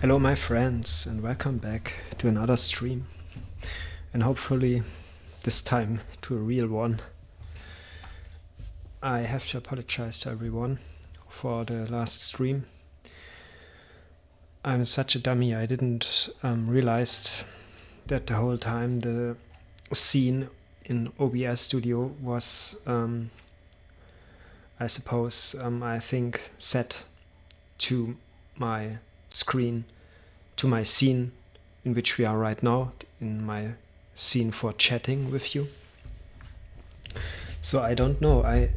Hello, my friends, and welcome back to another stream. And hopefully, this time to a real one. I have to apologize to everyone for the last stream. I'm such a dummy, I didn't realize that the whole time the scene in OBS Studio was, I think, set to my screen, to my scene in which we are right now, in my scene for chatting with you. So I don't know, I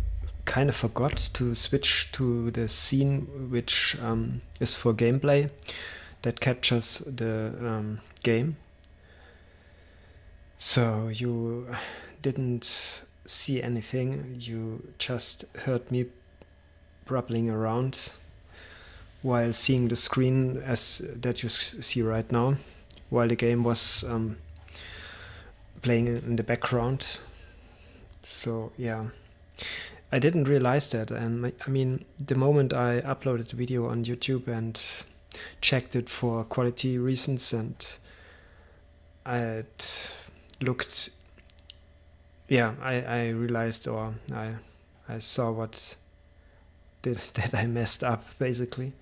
kind of forgot to switch to the scene which is for gameplay, that captures the game. So you didn't see anything, you just heard me brabbling around while seeing the screen as that you see right now, while the game was playing in the background. So yeah, I didn't realize that. And I mean, the moment I uploaded the video on YouTube and checked it for quality reasons, and I looked, yeah, I realized, or I saw what that I messed up basically.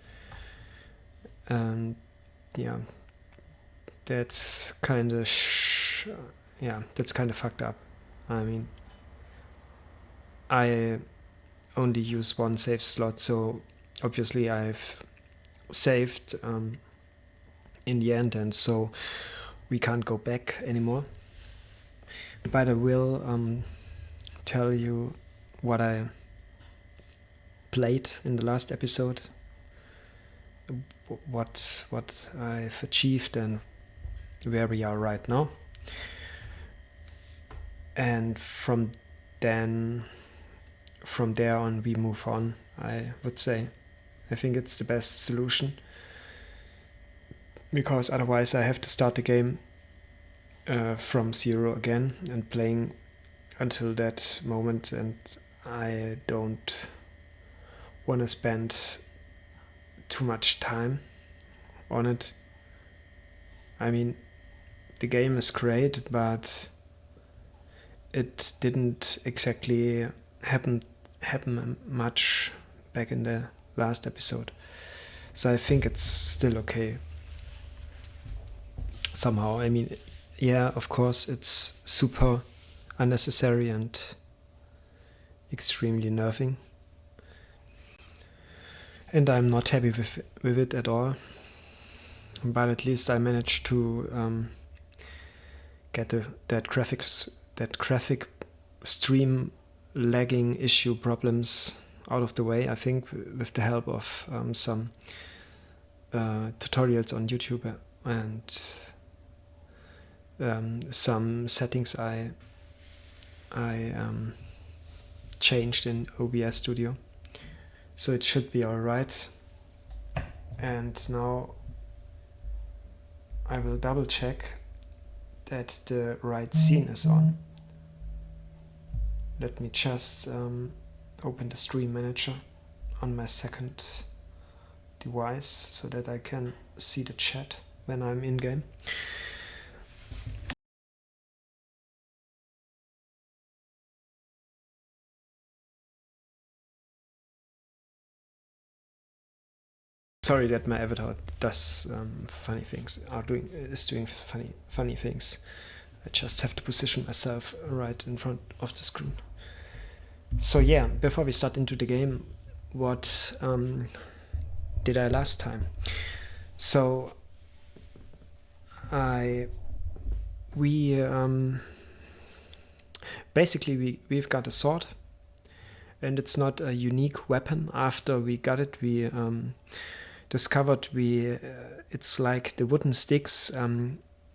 And yeah, that's kind of that's kind of fucked up. I mean, I only use one save slot, so obviously I've saved in the end, and so we can't go back anymore. But I will tell you what I played in the last episode, what I've achieved, and where we are right now. And from there on, we move on, I would say. I think it's the best solution, because otherwise I have to start the game from zero again and playing until that moment, and I don't want to spend too much time on it. I mean, the game is great, but it didn't exactly happen much back in the last episode. So I think it's still okay. Somehow, I mean, yeah, of course, it's super unnecessary and extremely nerving. And I'm not happy with it at all. But at least I managed to get that graphic stream lagging issue problems out of the way, I think, with the help of some tutorials on YouTube and some settings I changed in OBS Studio. So it should be alright. And now I will double check that the right scene is on. Let me just open the stream manager on my second device so that I can see the chat when I'm in game. Sorry that my avatar does funny things. Is doing funny things. I just have to position myself right in front of the screen. So yeah, before we start into the game, what did I last time? So basically we've got a sword, and it's not a unique weapon. After we got it, we discovered it's like the wooden sticks,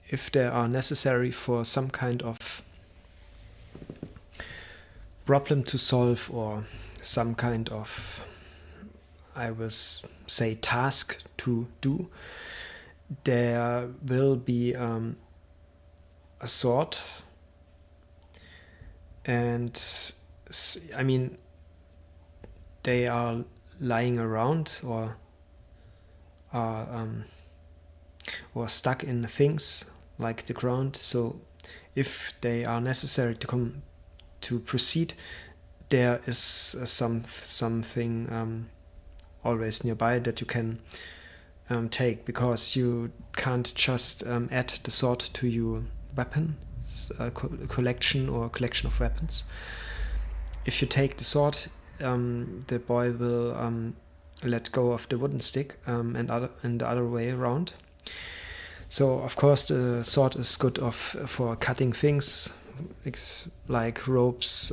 if they are necessary for some kind of problem to solve, or some kind of, I will say, task to do, there will be a sword. And I mean, they are lying around, or are or stuck in things like the ground. So if they are necessary to proceed, there is something always nearby that you can take, because you can't just add the sword to your weapon collection of weapons. If you take the sword, the boy will let go of the wooden stick, and the other way around. So of course the sword is good for cutting things like ropes,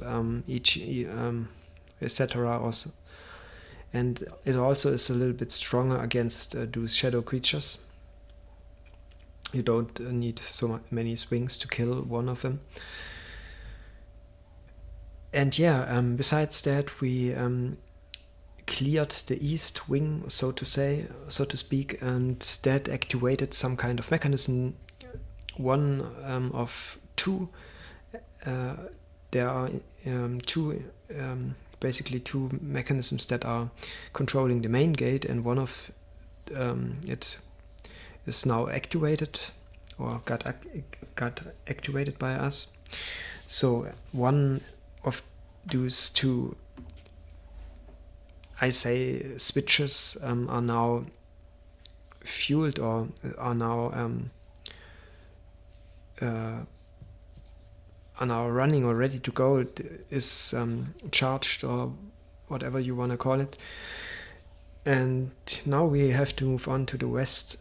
etc. Also, and it also is a little bit stronger against those shadow creatures. You don't need so many swings to kill one of them. And yeah, besides that, we cleared the east wing, so to speak, and that activated some kind of mechanism. One of two. There are basically two mechanisms that are controlling the main gate, and one of it is now activated, or got activated by us. So one of those two, I say, switches are now fueled, or are now running or ready to go. It is charged, or whatever you want to call it. And now we have to move on to the west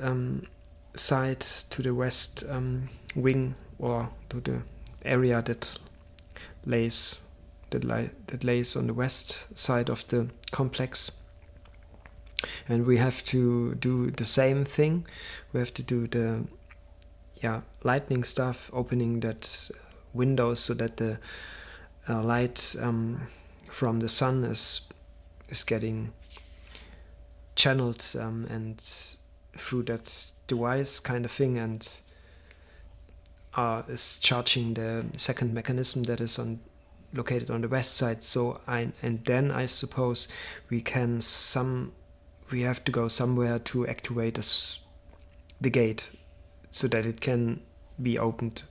side, to the west wing, or to the area that lays on the west side of the complex. And we have to do the same thing. We have to do the lightning stuff, opening that windows so that the light from the sun is getting channeled and through that device kind of thing, and is charging the second mechanism that is located on the west side. So then I suppose we have to go somewhere to activate the gate so that it can be opened.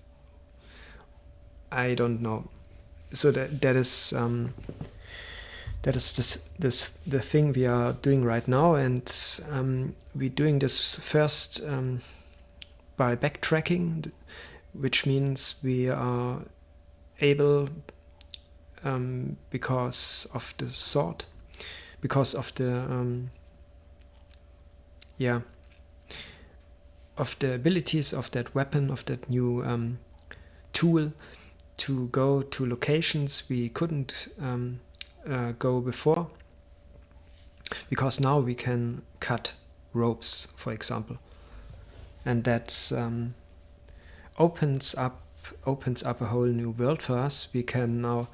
I don't know. So that is the thing we are doing right now, and we're doing this first by backtracking, which means we are able, because of the sword, because of the of the abilities of that weapon, of that new tool, to go to locations we couldn't go before, because now we can cut ropes, for example, and that opens up a whole new world for us. We can now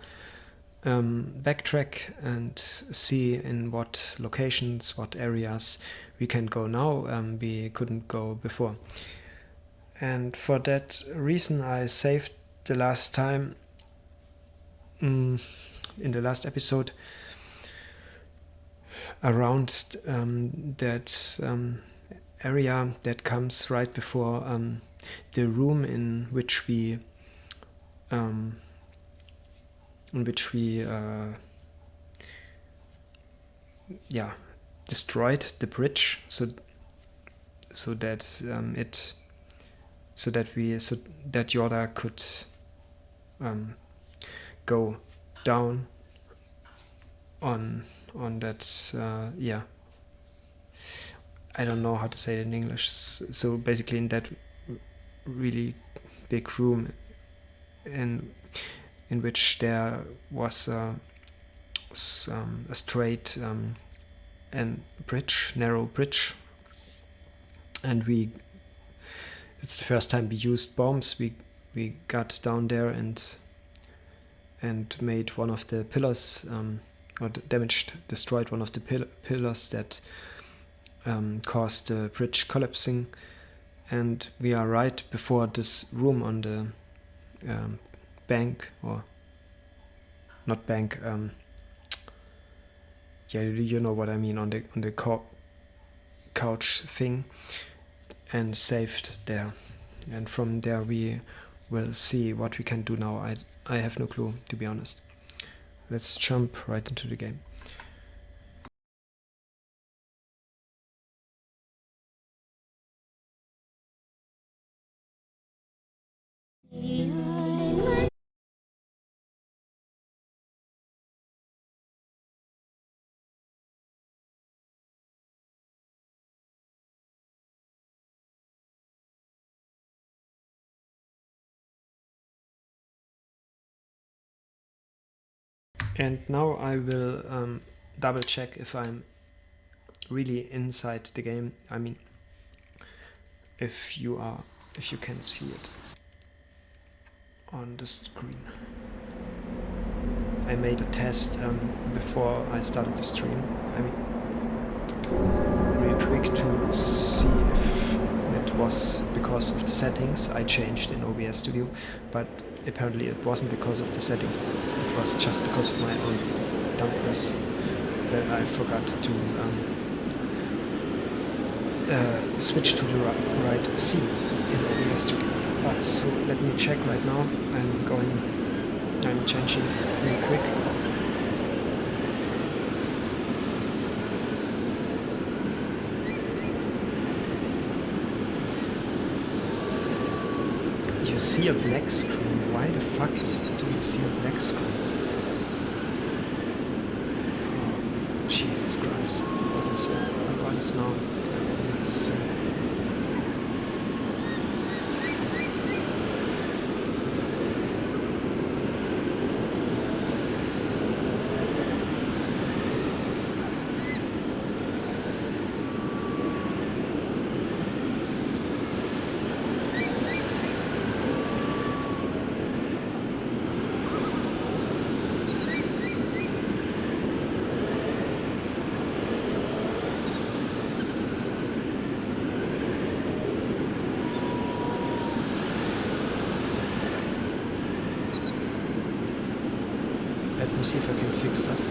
backtrack and see in what locations, what areas we can go now we couldn't go before. And for that reason, I saved the last time, in the last episode, around that area that comes right before the room in which we destroyed the bridge, so that Yoda could go down on that I don't know how to say it in English. So basically in that really big room in which there was a straight and narrow bridge, and it's the first time we used bombs. We got down there and made one of the pillars, or destroyed one of the pillars that caused the bridge collapsing. And we are right before this room on the bank, or not bank, you know what I mean, on the couch thing. and saved there. And from there we will see what we can do now. I have no clue, to be honest. Let's jump right into the game. And now I will double check if I'm really inside the game. I mean, if you can see it on the screen. I made a test before I started the stream. I mean, real quick to see if it was because of the settings I changed in OBS Studio, but apparently it wasn't because of the settings. It was just because of my own dumbness that I forgot to switch to the right scene in OBS Studio. But so let me check right now. I'm changing real quick. You see a black screen. Why the fuck do you see a black screen? Oh, Jesus Christ. What is now? Yes. Let me see if I can fix that.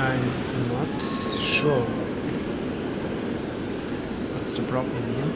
I'm not sure what's the problem here.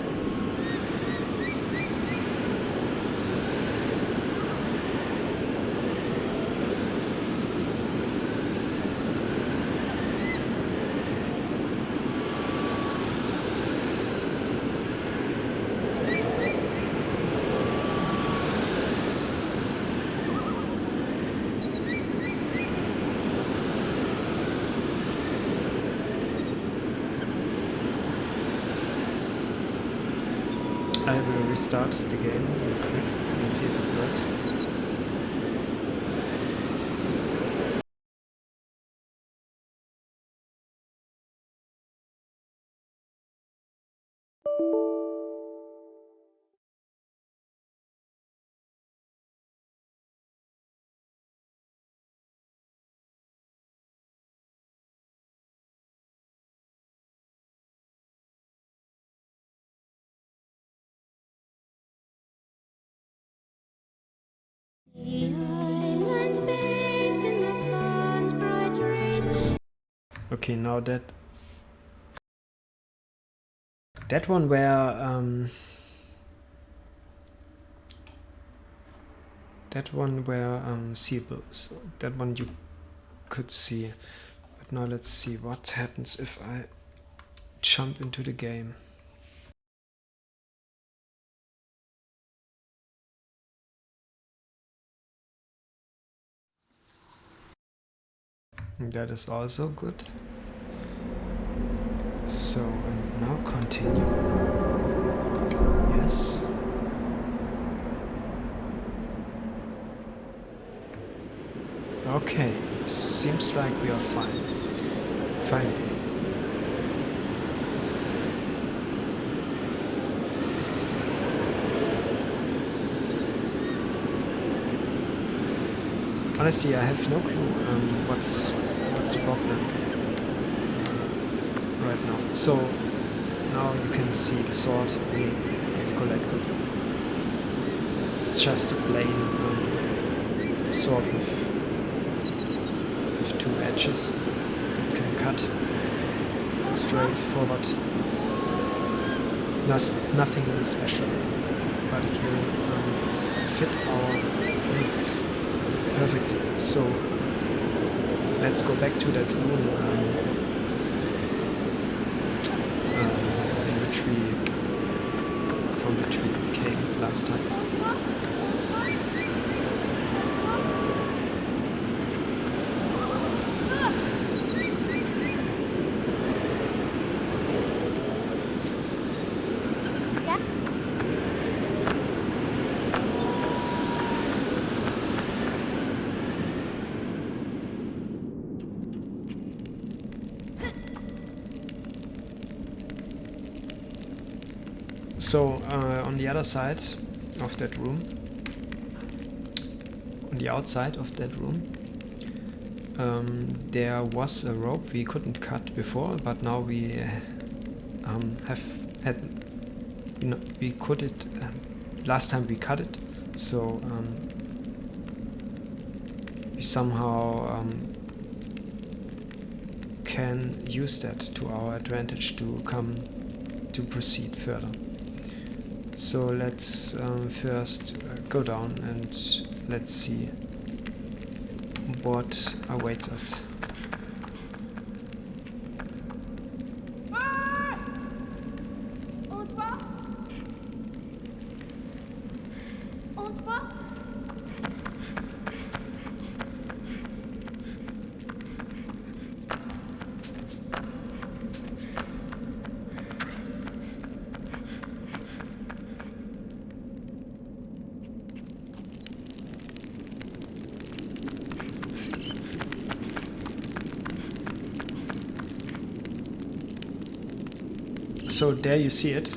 I will restart the game real quick and see if it works. Okay, now that one where seeables, that one you could see. But now let's see what happens if I jump into the game. That is also good. So, and now continue. Yes. Okay, seems like we are fine. Finally. Honestly, I have no clue what's the problem right now. So now you can see the sword we've collected. It's just a plain sword with two edges that can cut straight forward. Nothing really special, but it will fit our needs perfectly. So let's go back to that room from which we came last time. So on the other side of that room, on the outside of that room, there was a rope we couldn't cut before, but now we have had, we could it, last time we cut it, so we somehow can use that to our advantage to proceed further. So let's first go down and let's see what awaits us. So there you see it.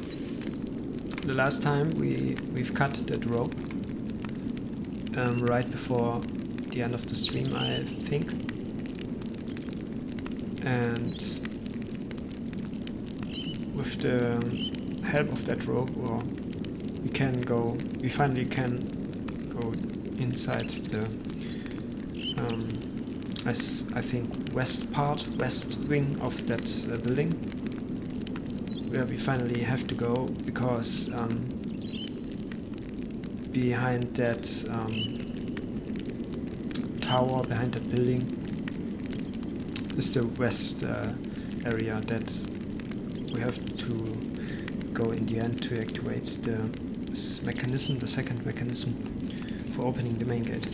The last time we've cut that rope right before the end of the stream, I think. And with the help of that rope, we finally can go inside the I think west wing of that building, where we finally have to go, because behind that tower, behind that building, is the west area that we have to go in the end to activate the mechanism, the second mechanism for opening the main gate.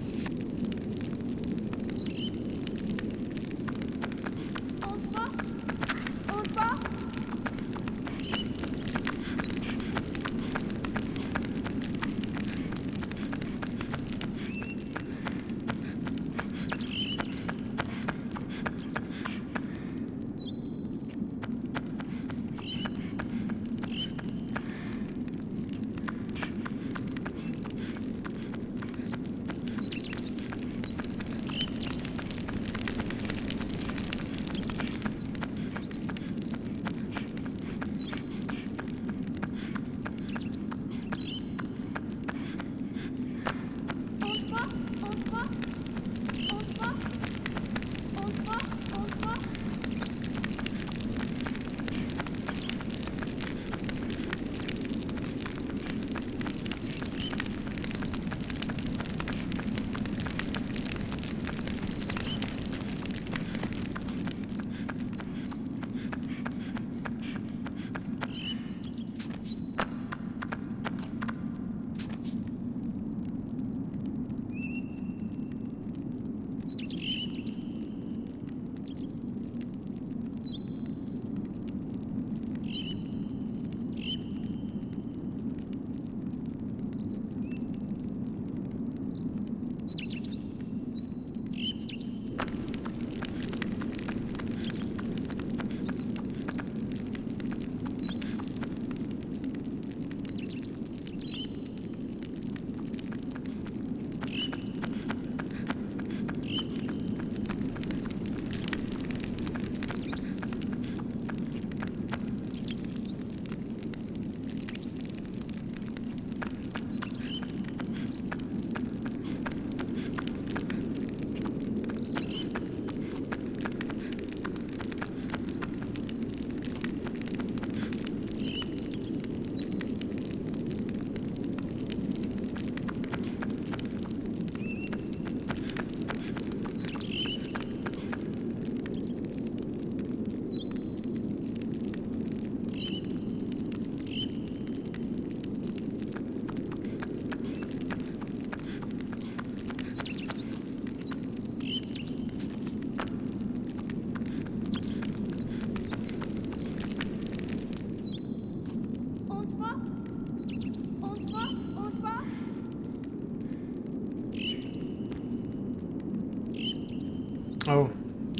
Oh,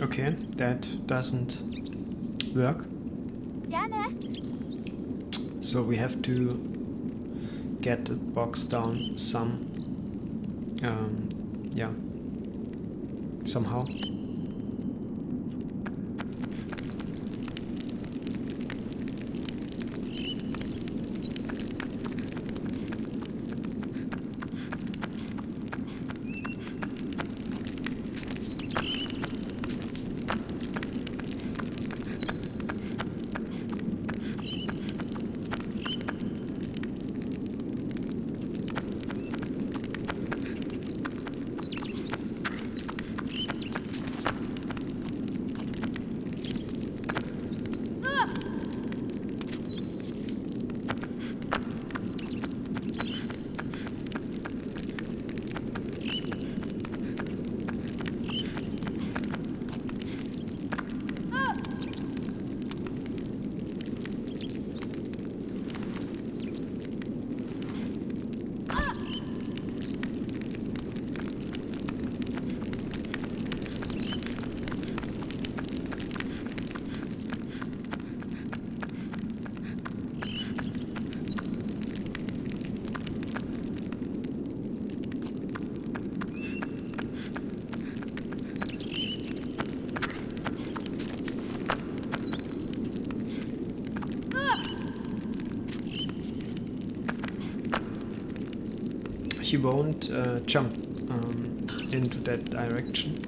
okay, that doesn't work. So we have to get the box down yeah, somehow. He won't jump into that direction.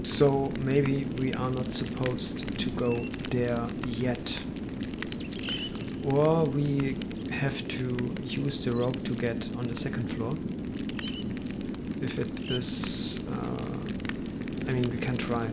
So maybe we are not supposed to go there yet. Or we have to use the rope to get on the second floor. If it is... I mean, we can try.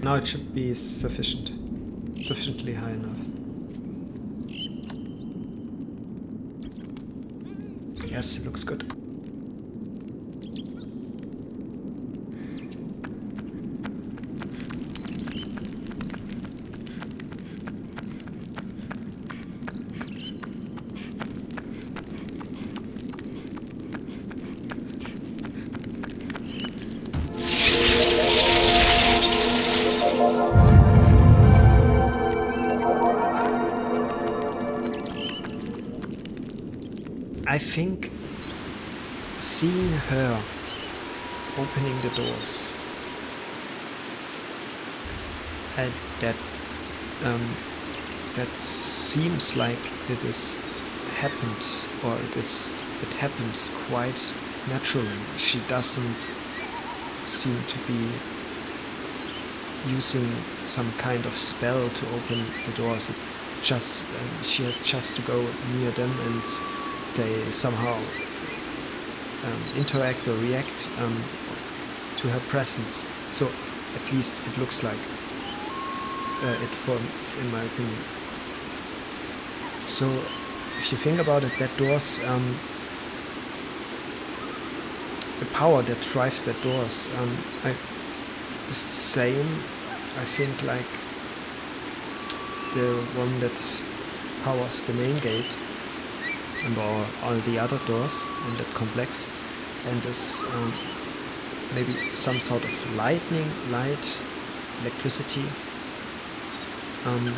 Now it should be sufficiently high enough. Yes, it looks good. I think seeing her opening the doors and that seems like it is happened, or it happened quite naturally. She doesn't seem to be using some kind of spell to open the doors. She has just to go near them, and they somehow interact or react to her presence. So at least it looks like in my opinion. So if you think about it, that doors, the power that drives that doors is the same, I think, like the one that powers the main gate and all the other doors in that complex, and is maybe some sort of light, electricity, and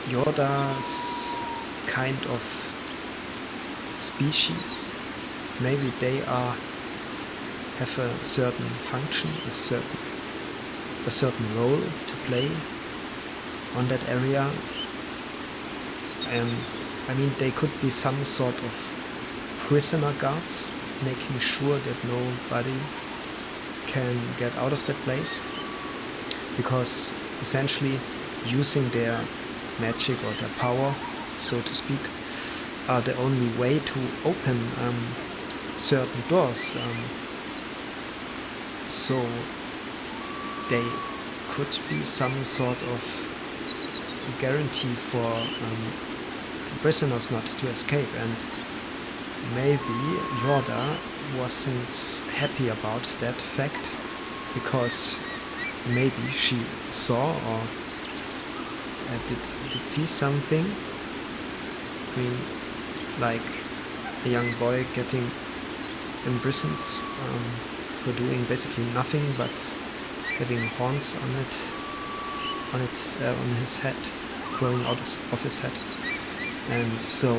Yoda's kind of species. Maybe they have a certain function, a certain role to play on that area. I mean, they could be some sort of prisoner guards, making sure that nobody can get out of that place, because essentially using their magic or their power, so to speak, are the only way to open certain doors. So they could be some sort of guarantee for prisoners not to escape, and maybe Yoda wasn't happy about that fact, because maybe she saw or did see something. I mean, like a young boy getting imprisoned for doing basically nothing but having horns on his head, growing out of his head. And so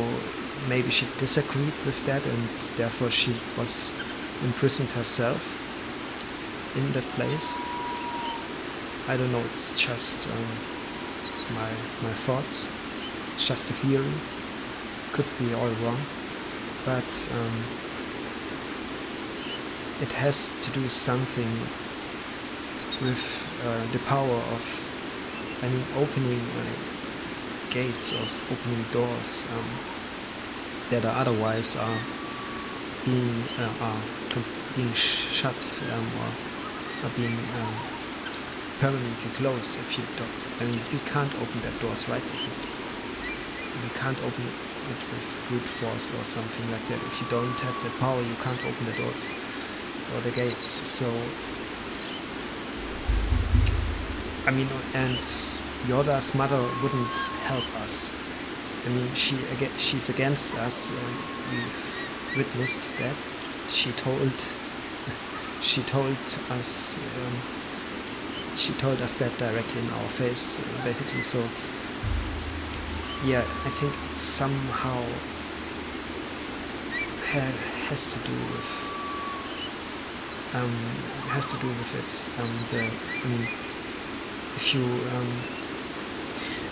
maybe she disagreed with that, and therefore she was imprisoned herself in that place. I don't know, it's just my thoughts. It's just a theory. Could be all wrong, but it has to do something with the power of, opening gates or opening doors that are otherwise being shut or are being permanently closed. If you don't, we can't open that doors, right? We can't open it with brute force or something like that. If you don't have that power, you can't open the doors or the gates. So, and Yoda's mother wouldn't help us. She's against us. We've witnessed that. She told us that directly in our face, basically. So, yeah, I think it somehow has to do with it.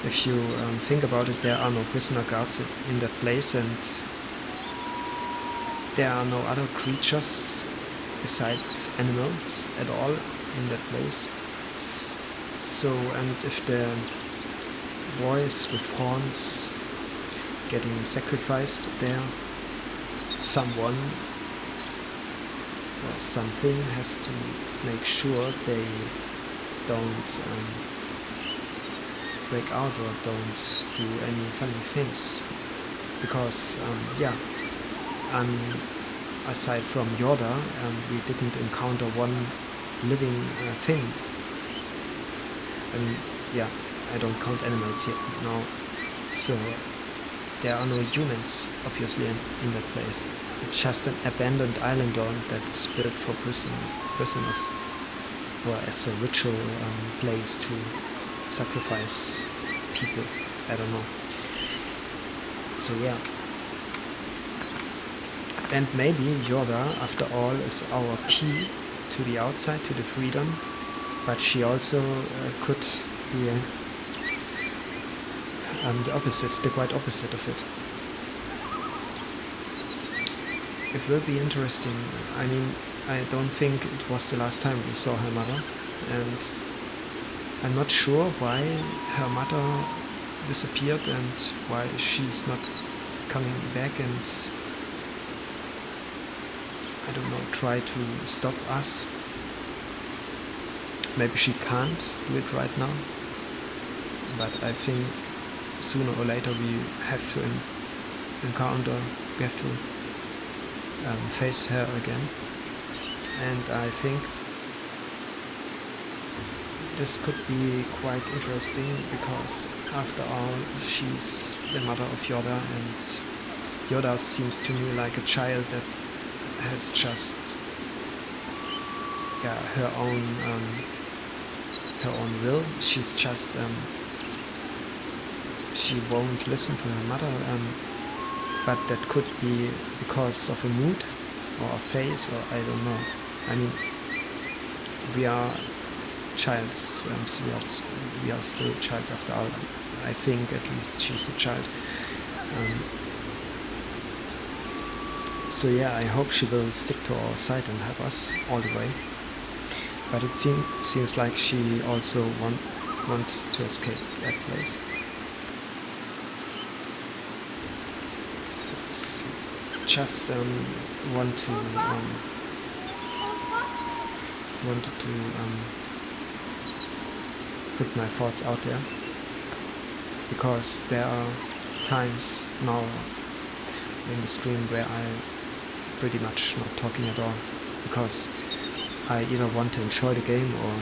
If you think about it, there are no prisoner guards in that place, and there are no other creatures besides animals at all in that place. So, and if the boys with horns getting sacrificed there, someone or something has to make sure they don't break out or don't do any funny things, because aside from Yoda, we didn't encounter one living thing. I don't count animals yet now, so there are no humans obviously in that place. It's just an abandoned island that's built for prisoners, or as a ritual place to sacrifice people. I don't know. So yeah. And maybe Yoda, after all, is our key to the outside, to the freedom, but she also could be the quite opposite of it. It will be interesting. I don't think it was the last time we saw her mother, and I'm not sure why her mother disappeared and why she's not coming back and, I don't know, try to stop us. Maybe she can't do it right now, but I think sooner or later we have to encounter, we have to face her again. And I think this could be quite interesting because after all she's the mother of Yoda, and Yoda seems to me like a child that has just her own will. She's just she won't listen to her mother, but that could be because of a mood or a phase, or I don't know. I mean, we are childs, we are still childs after all. I think at least she's a child. So yeah, I hope she will stick to our side and help us all the way. But it seems like she also wants to escape that place. So just wanted to put my thoughts out there, because there are times now in the stream where I pretty much not talking at all, because I either want to enjoy the game or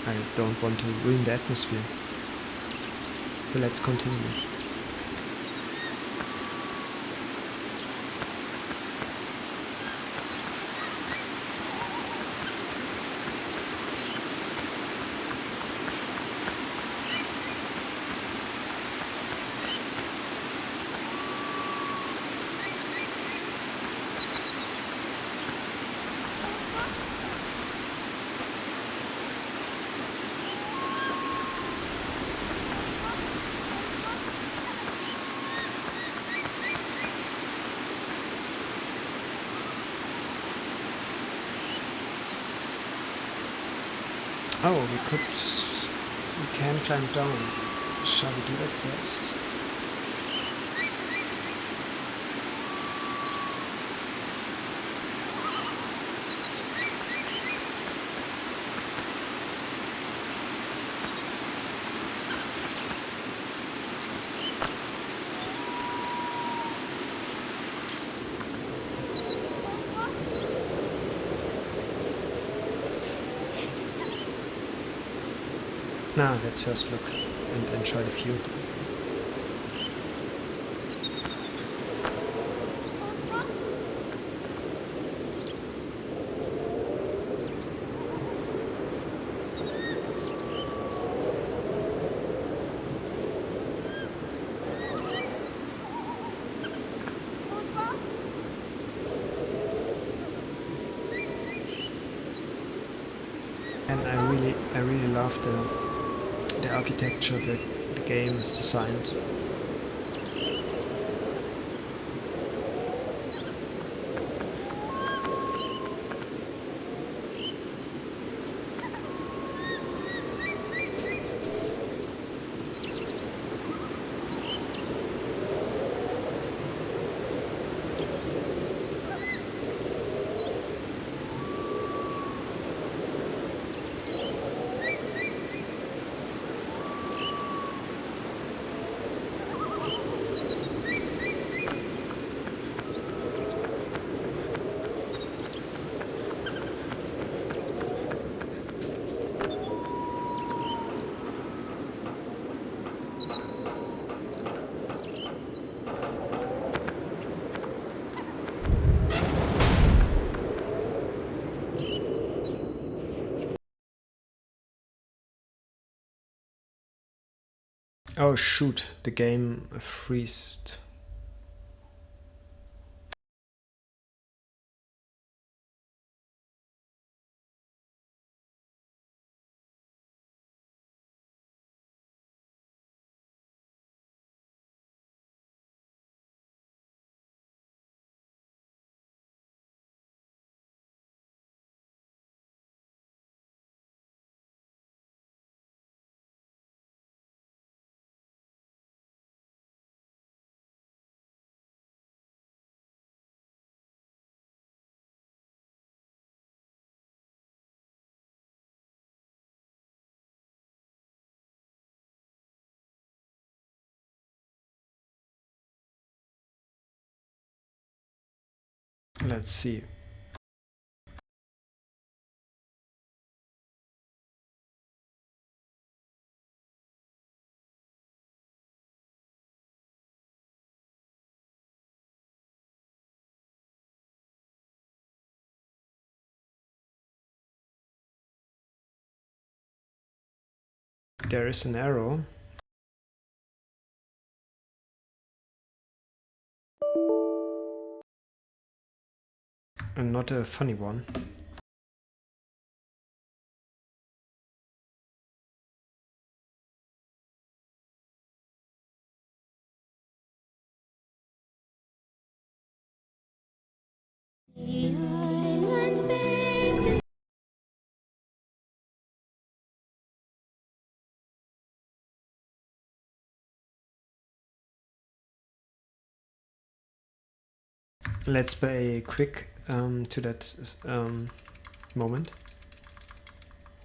I don't want to ruin the atmosphere. So let's continue. Oh, we can climb down. Shall we do that first? Now let's first look and enjoy the view. And I really love the architecture that the game is designed. Oh shoot, the game freezed. Let's see. There is an arrow. And not a funny one. Let's play quick to that moment.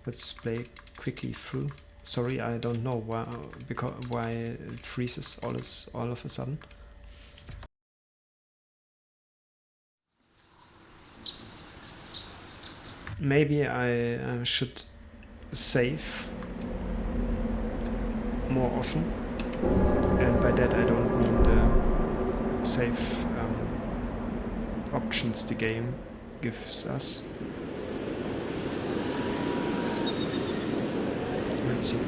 Let's play quickly through. Sorry, I don't know why it freezes all of a sudden. Maybe I should save more often, and by that I don't mean the save options the game gives us. Let's see.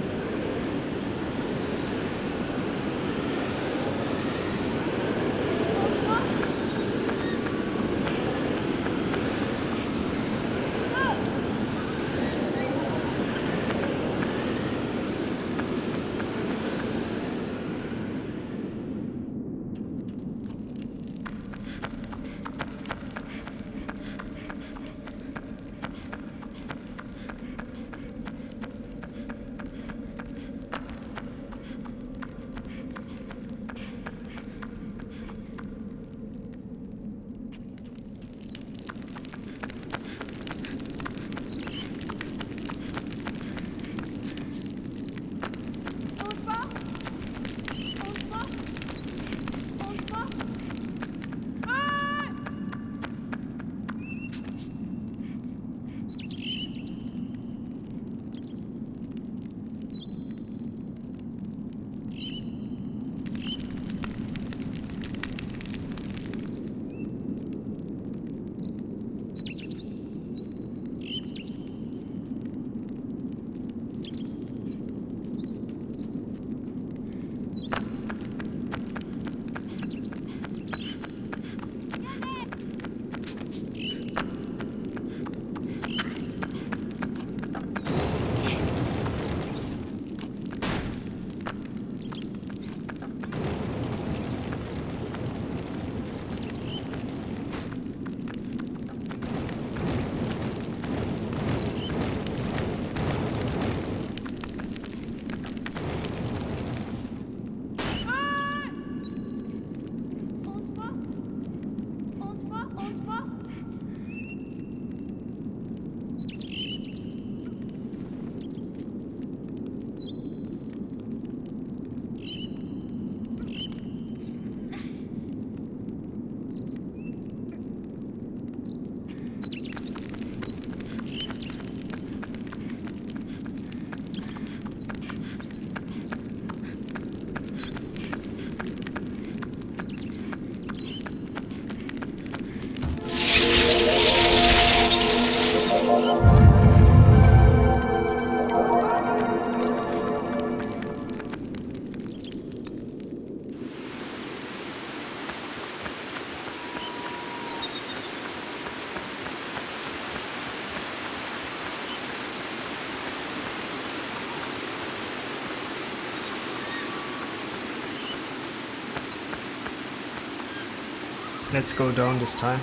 Let's go down this time.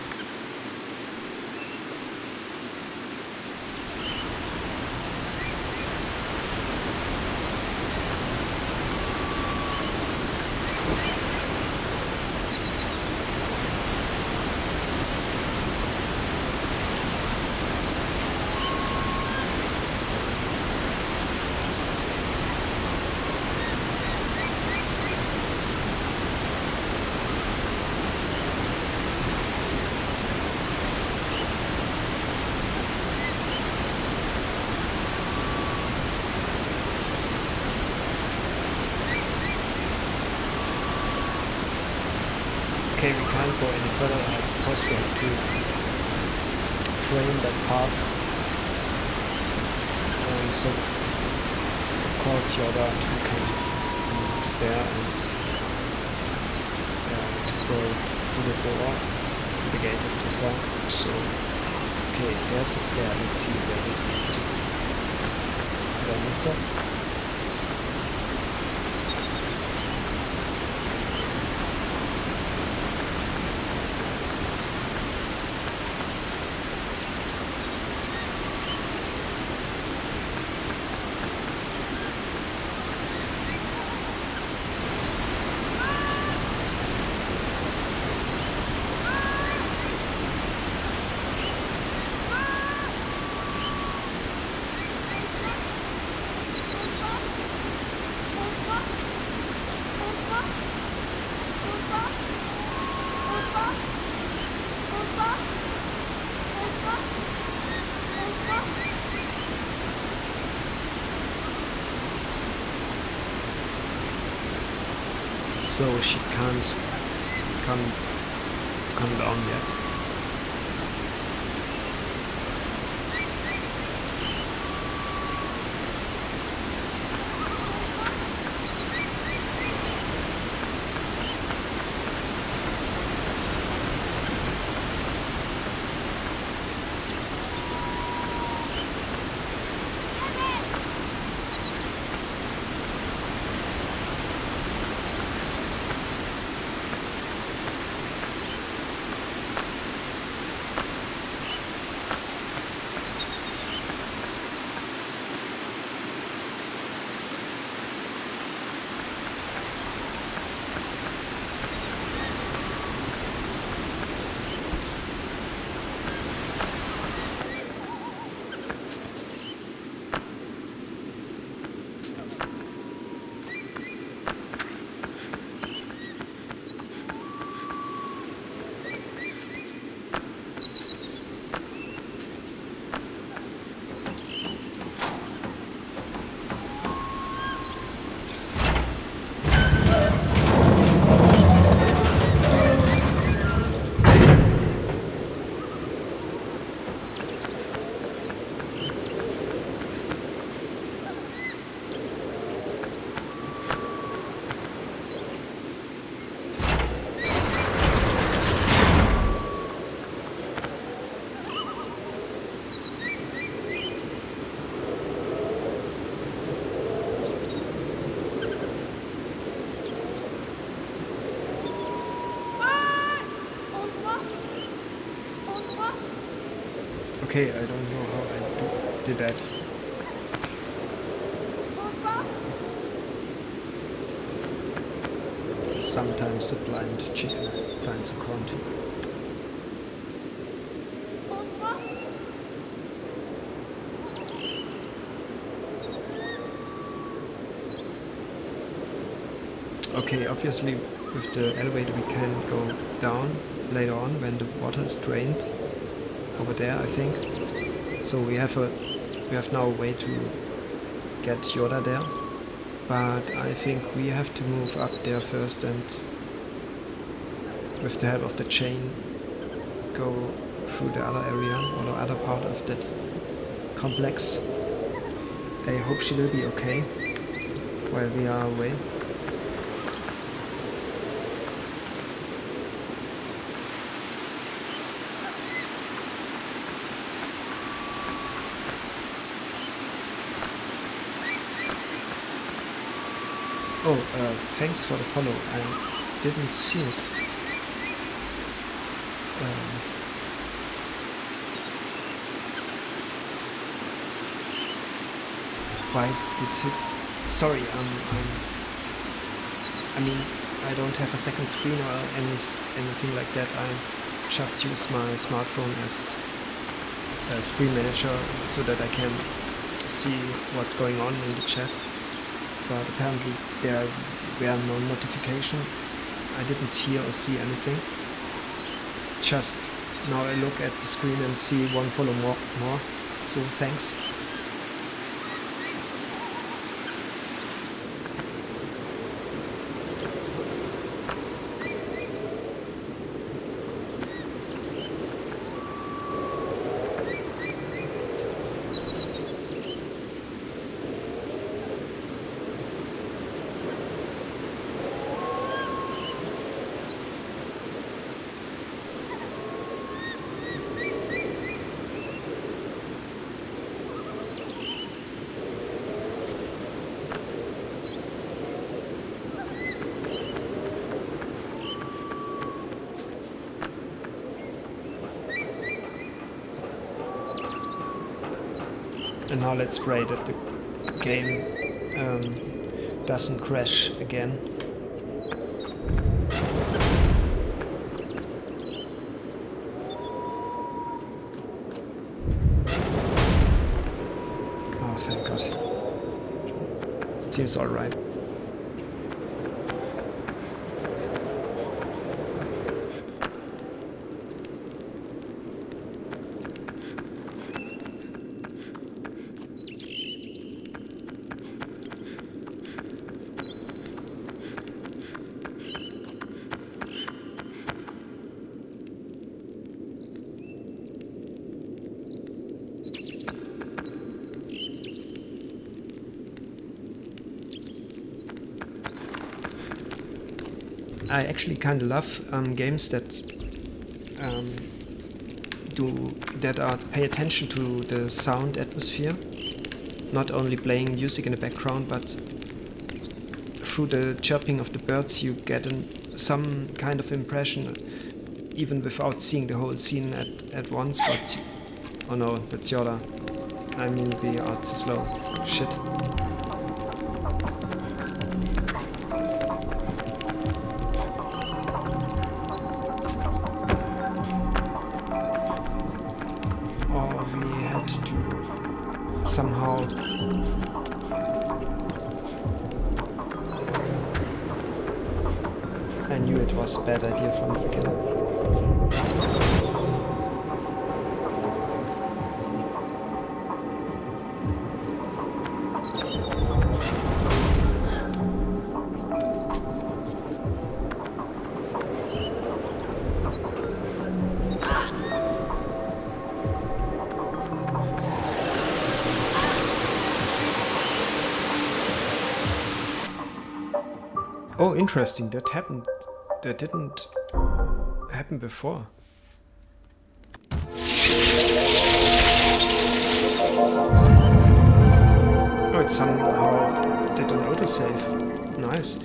can't go any further. I suppose we have to drain that park. So of course Yoda too can move there and to go through the door to the gate at the side. So okay, there's a stair. Let's see where it leads to. Did I miss that? So she can't come down yet. Okay, I don't know how I did that. Sometimes the blind chicken finds a corn too. Okay, obviously with the elevator we can go down later on when the water is drained over there, I think. So we have now a way to get Yoda there, but I think we have to move up there first and with the help of the chain go through the other area or the other part of that complex. I hope she will be okay while we are away. Oh, thanks for the follow. I didn't see it. Why did it? Sorry, I mean, I don't have a second screen or anything like that. I just use my smartphone as a screen manager so that I can see what's going on in the chat. But apparently there were no notification. I didn't hear or see anything. Just now I look at the screen and see one follow more. So thanks. And now let's pray that the game doesn't crash again. Oh, thank God. Seems alright. I actually kind of love games that pay attention to the sound atmosphere, not only playing music in the background, but through the chirping of the birds you get some kind of impression, even without seeing the whole scene at once. But oh no, that's Yoda. I mean, we are too slow. Shit. Somehow I knew it was a bad idea from the beginning. Oh, interesting. That happened. That didn't happen before. Oh, it somehow did an autosave. Nice.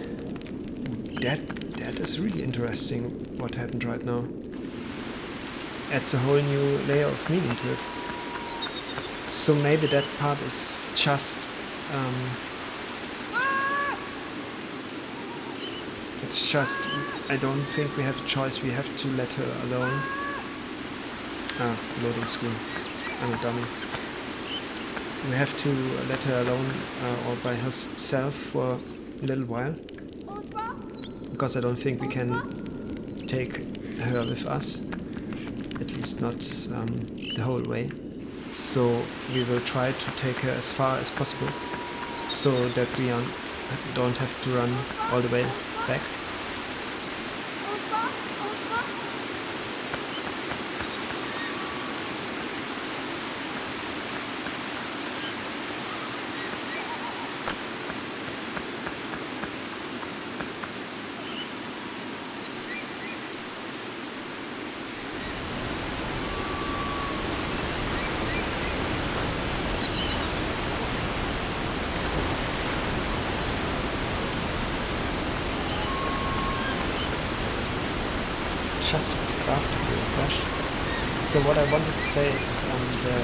That is really interesting. What happened right now? Adds a whole new layer of meaning to it. So maybe that part is just. It's just, I don't think we have a choice, we have to let her alone. Ah, loading screen. I'm a dummy. We have to let her alone or by herself for a little while. Because I don't think we can take her with us. At least not the whole way. So we will try to take her as far as possible. So that we don't have to run all the way back. Just after we refreshed. So what I wanted to say is the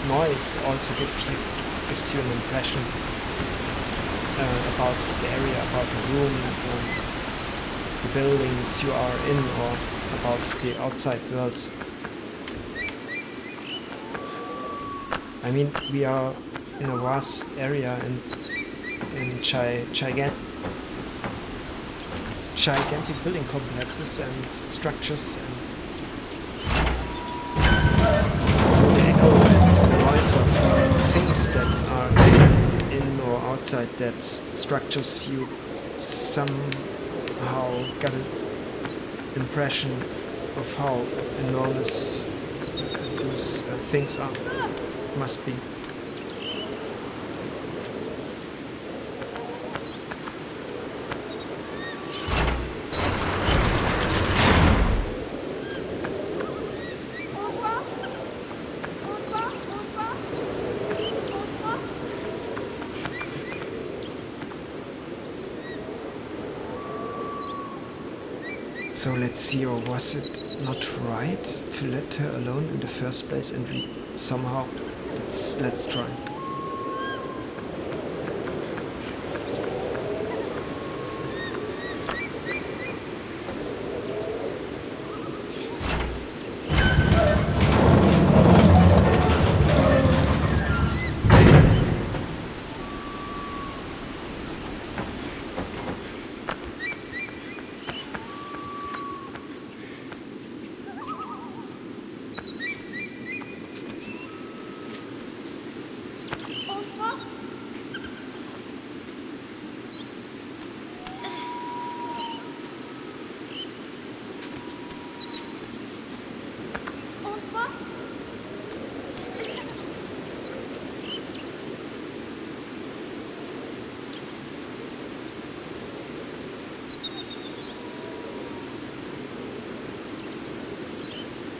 noise also gives you an impression about the area, about the room, the buildings you are in, or about the outside world. I mean, we are in a vast area and in gigantic building complexes and structures, and through the echo and the noise of things that are in or outside that structures, you somehow get an impression of how enormous those things must be. So let's see, or was it not right to let her alone in the first place, and we somehow, let's try.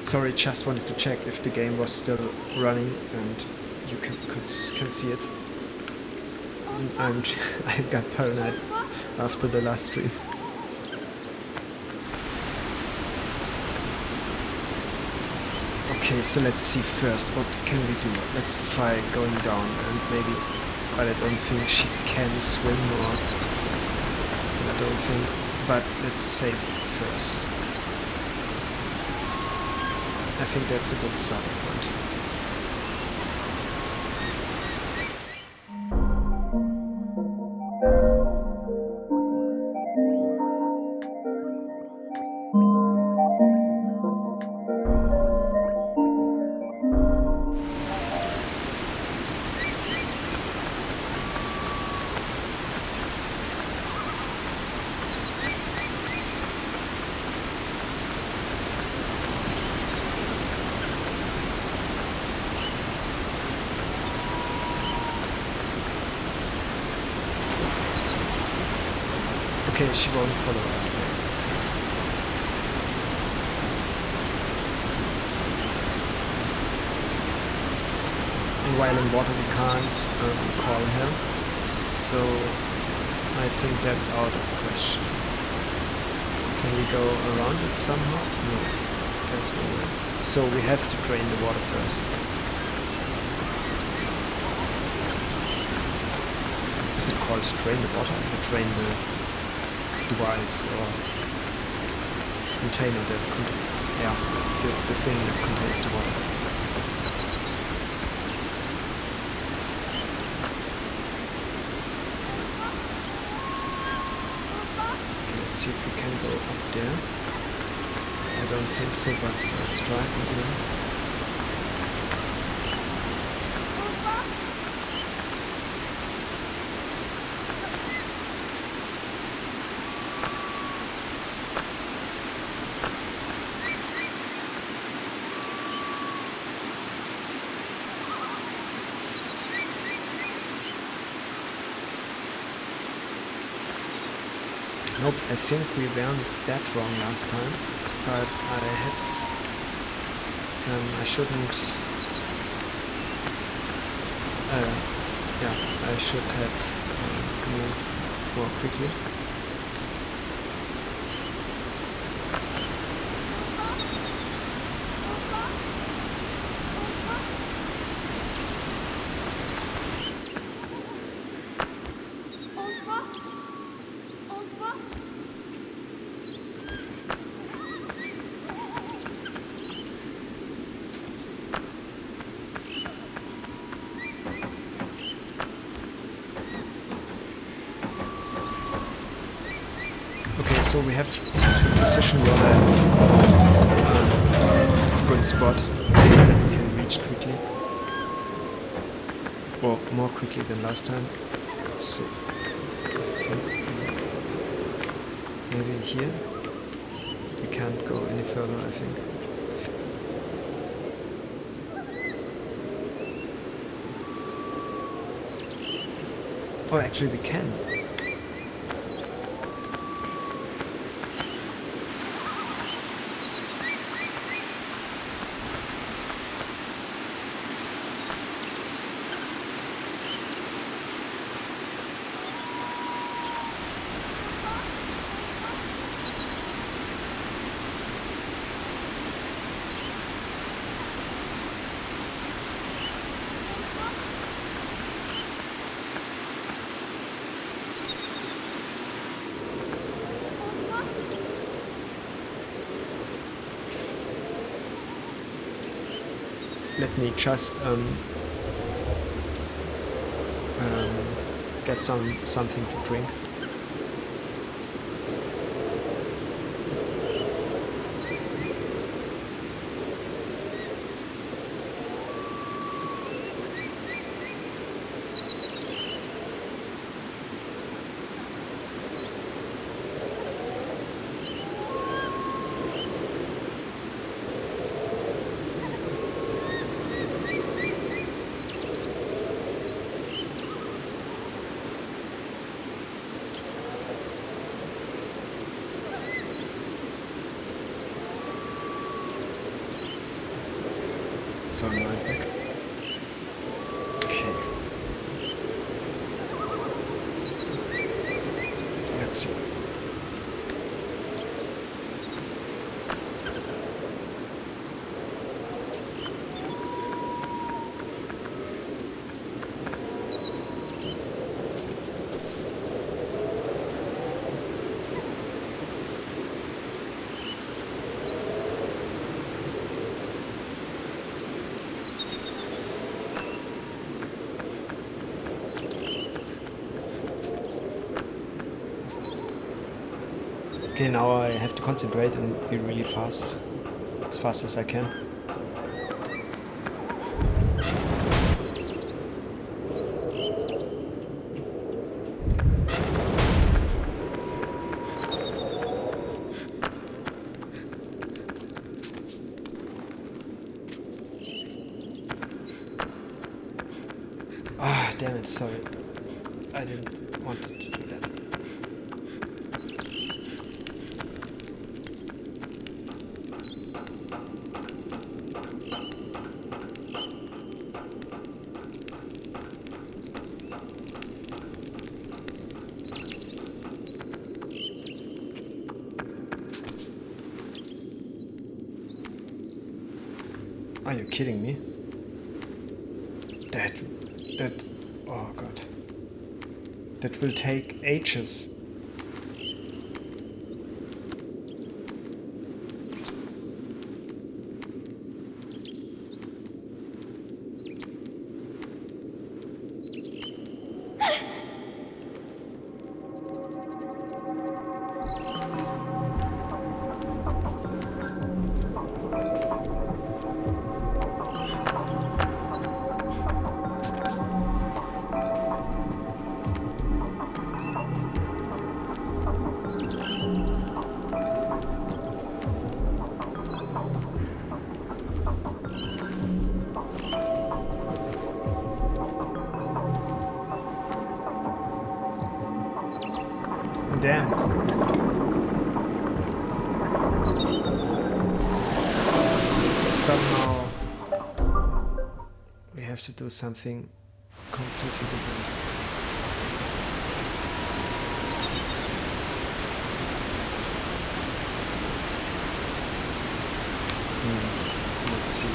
Sorry, just wanted to check if the game was still running and you can see it. I got paranoid after the last stream. Okay, so let's see first, what can we do? Let's try going down and maybe, but I don't think she can swim, or I don't think, but let's save first. I think that's a good starting point. Okay, she won't follow us then. And while in water we can't call her, so I think that's out of question. Can we go around it somehow? No, there's no way. So we have to drain the water first. Is it called drain the water? Or drain the device or container that the thing that contains the water. Okay, let's see if we can go up there. I don't think so, but let's try again. Nope, I think we weren't that wrong last time, but I shouldn't, I should have moved more quickly. Okay, so we have to position rather good spot that we can reach quickly, or more quickly than last time. So I think maybe here we can't go any further, I think. Oh, actually we can. Let me just get something to drink. turn right back. Okay. Let's see. Okay, now I have to concentrate and be really fast as I can. Ah, damn it, sorry. I didn't want to do that. Are you kidding me? That, oh god. That will take ages. Damn it. Somehow we have to do something completely different. Let's see.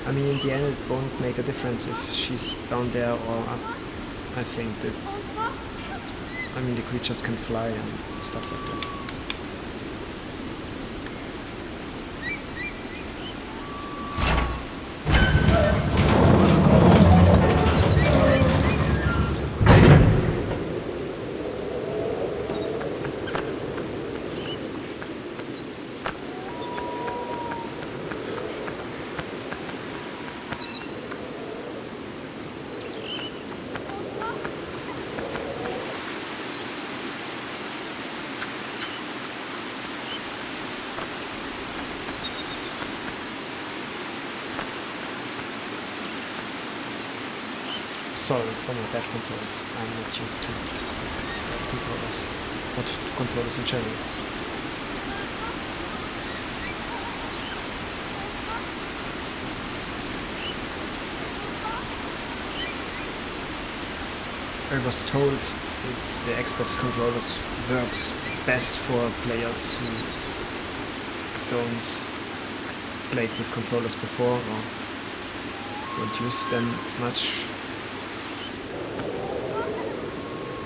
I mean, in the end it won't make a difference if she's down there or up. I think that, I mean, the creatures can fly and stuff like that. Sorry for my bad controls. I'm not used to controllers, or to controllers in general. I was told that the Xbox controllers works best for players who don't played with controllers before or don't use them much.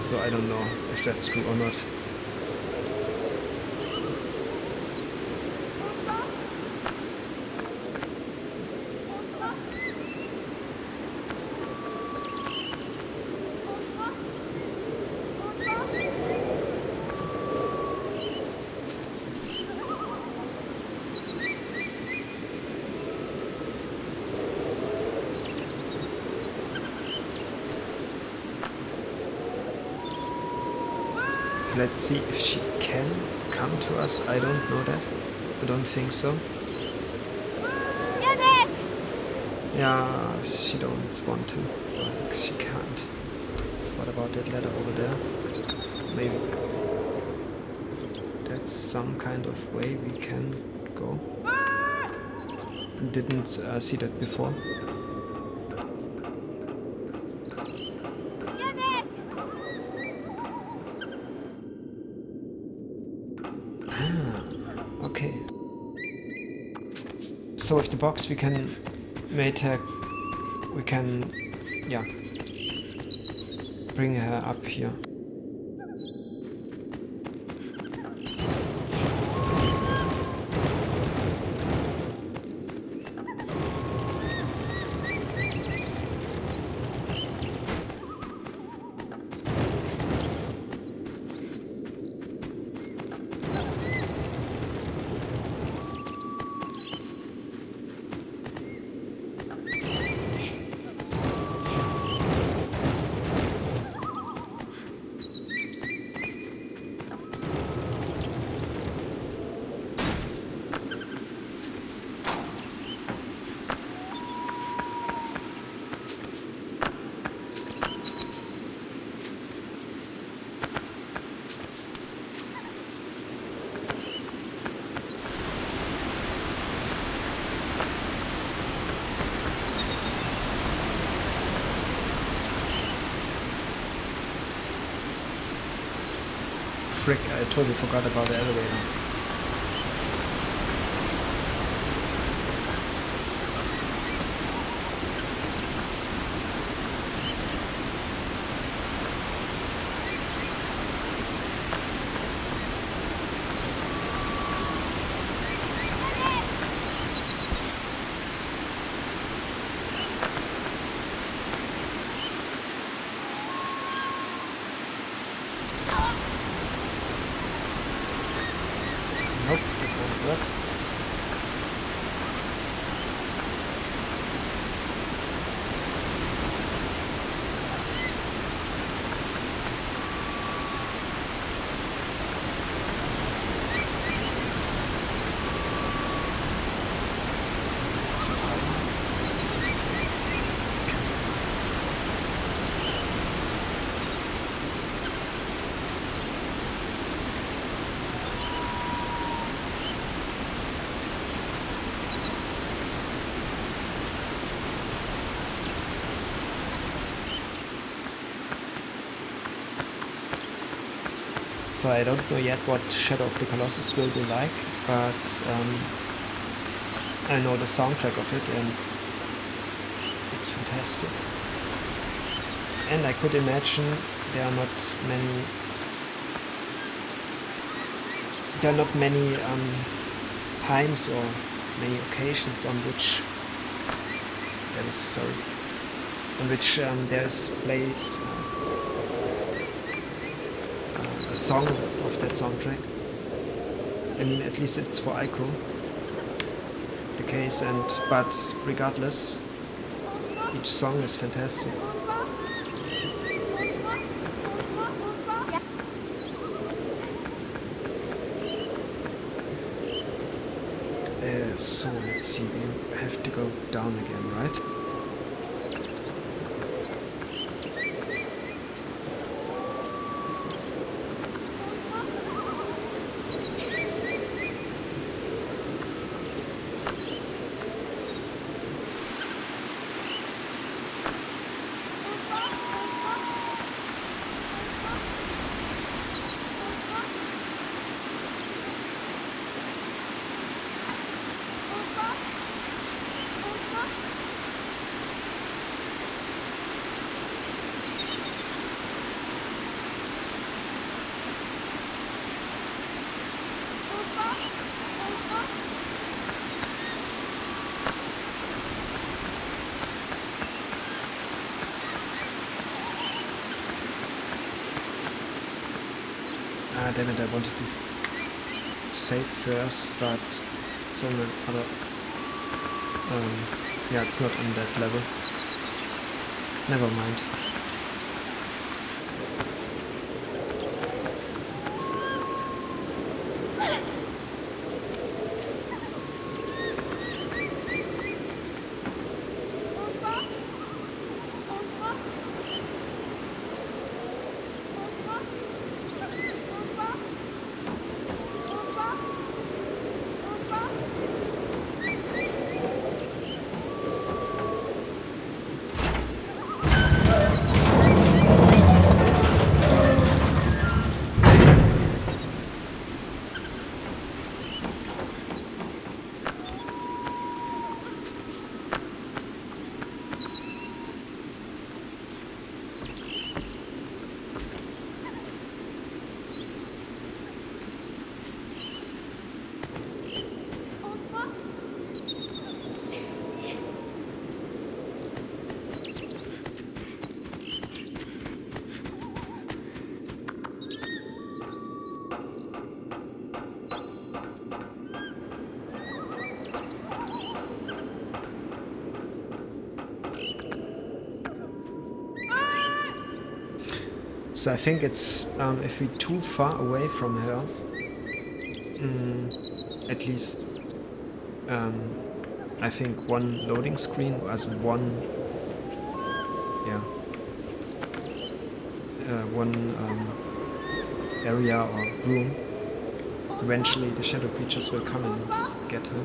So I don't know if that's true or not. So let's see if she can come to us. I don't know that. I don't think so. Yeah, she don't want to. Like, she can't. So what about that ladder over there? Maybe that's some kind of way we can go. Didn't see that before. Ah, okay. So with the box we can make her, we can, yeah, bring her up here. Frick, I totally forgot about the elevator. Nope, it won't work. Is it high enough? So I don't know yet what Shadow of the Colossus will be like, but I know the soundtrack of it and it's fantastic. And I could imagine there are not many times or many occasions on which there is played a song of that soundtrack. I mean, at least it's for ICO the case, but regardless, each song is fantastic. So let's see, we have to go down again, right? Ah, damn it, I wanted to save first, but it's on another... yeah, it's not on that level. Never mind. So I think it's if we're too far away from her, at least I think one loading screen as one, yeah, one area or room. Eventually the shadow creatures will come and get her.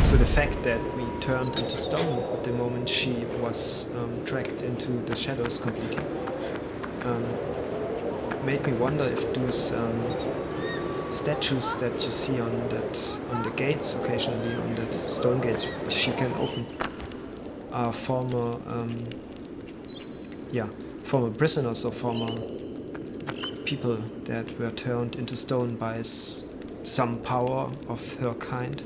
So the fact that we turned into stone the moment she was dragged into the shadows completely made me wonder if those statues that you see on the gates occasionally, on that stone gates she can open, are former former prisoners or former people that were turned into stone by some power of her kind.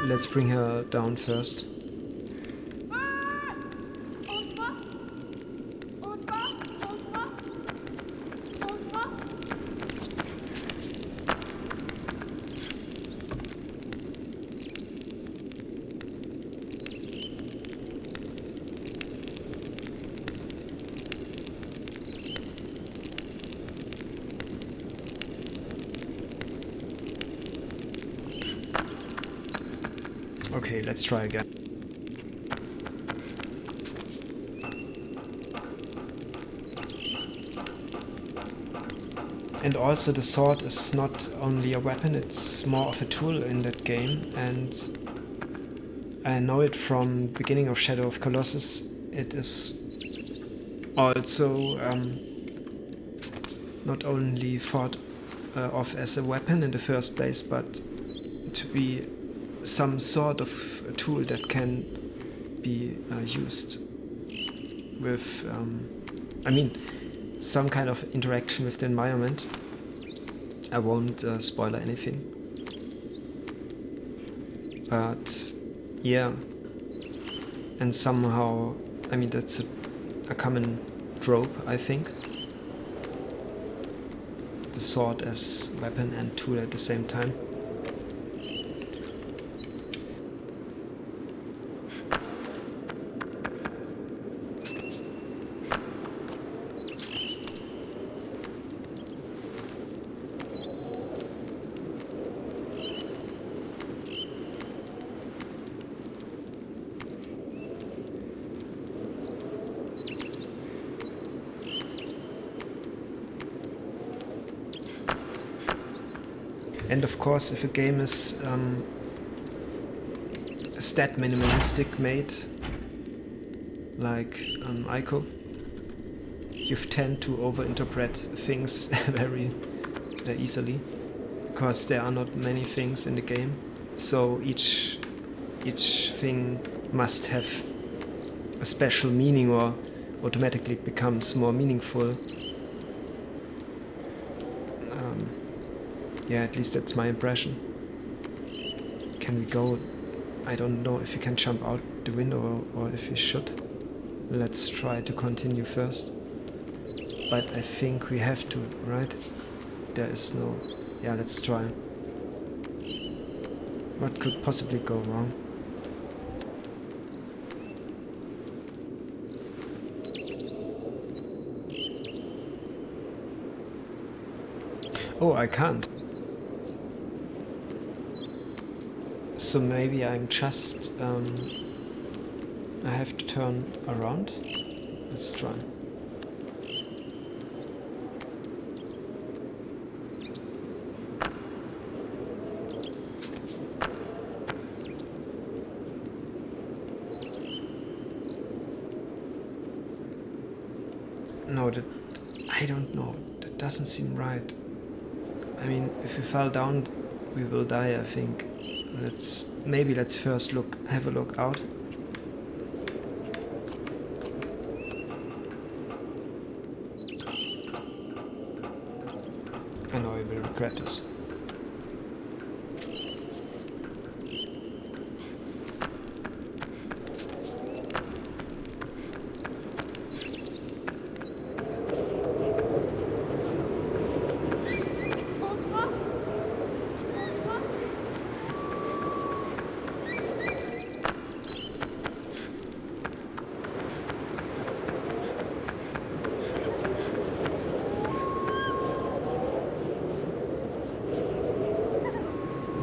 Let's bring her down first. Okay, let's try again. And also the sword is not only a weapon, it's more of a tool in that game, and I know it from beginning of Shadow of Colossus. It is also not only thought of as a weapon in the first place, but to be some sort of a tool that can be used with, some kind of interaction with the environment. I won't spoil anything. But yeah, and somehow, that's a common trope, I think. The sword as weapon and tool at the same time. And of course, if a game is stat minimalistic made, like ICO, you tend to overinterpret things very easily, because there are not many things in the game, so each thing must have a special meaning or automatically it becomes more meaningful. Yeah, at least that's my impression. Can we go? I don't know if we can jump out the window or if we should. Let's try to continue first. But I think we have to, right? There is no... Yeah, let's try. What could possibly go wrong? Oh, I can't. So maybe I'm just... I have to turn around. Let's try. I don't know. That doesn't seem right. I mean, if we fall down, we will die, I think. Let's first have a look out. I know I will regret this.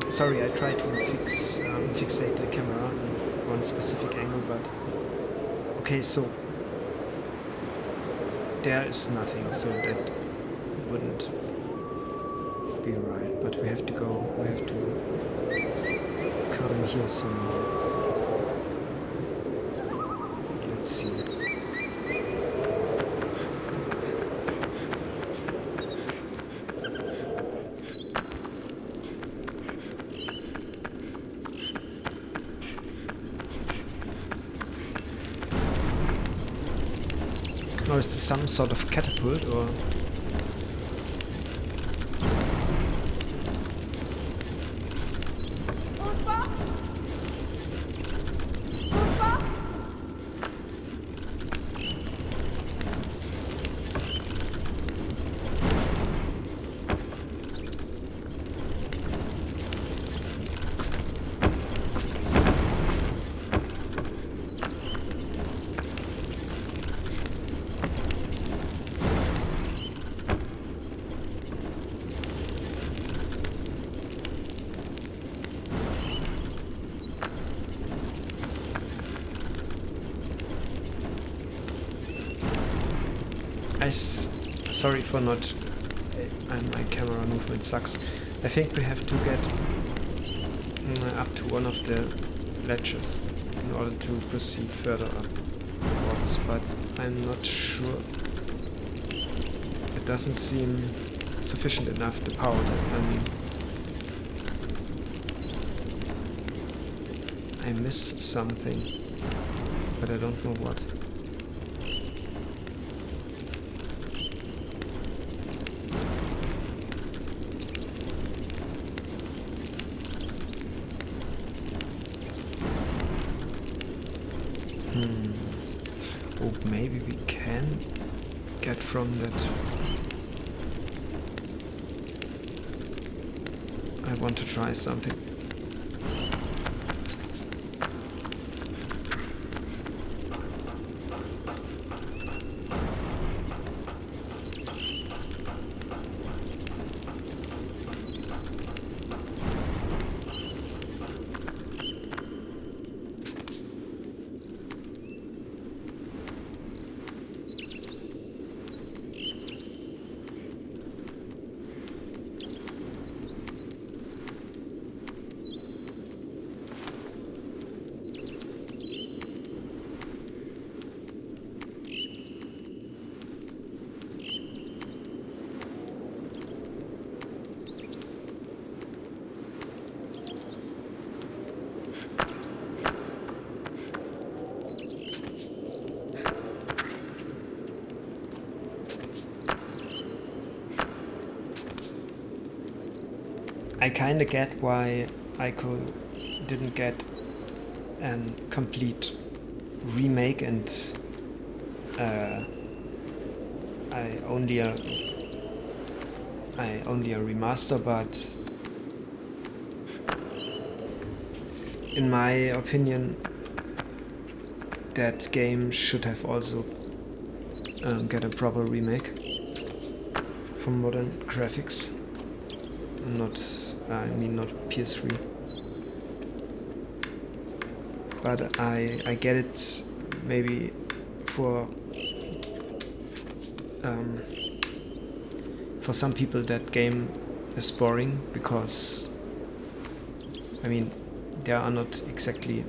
Sorry, I tried to fixate the camera in one specific angle, but okay, so there is nothing, so that wouldn't be right. But we have to come here somehow. Let's see. Or is this some sort of catapult, or... Sorry for not... my camera movement sucks. I think we have to get up to one of the ledges in order to proceed further upwards, but I'm not sure. It doesn't seem sufficient enough, the power that I miss something, but I don't know what. Oh, maybe we can get from that. I want to try something. I kinda get why ICO didn't get a complete remake and only a remaster, but in my opinion that game should have also get a proper remake from modern graphics. Not PS3. But I get it maybe for some people that game is boring, because I mean there are not exactly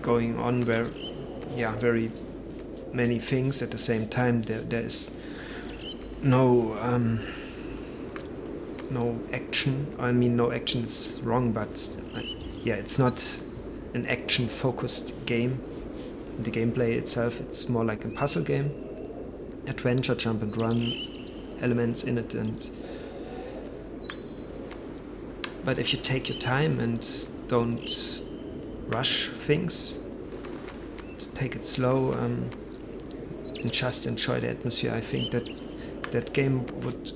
going on very many things at the same time. There is no no action. I mean, no action is wrong, but yeah, it's not an action-focused game. The gameplay itself, it's more like a puzzle game, adventure, jump and run elements in it, but if you take your time and don't rush things, take it slow, and just enjoy the atmosphere, I think that game would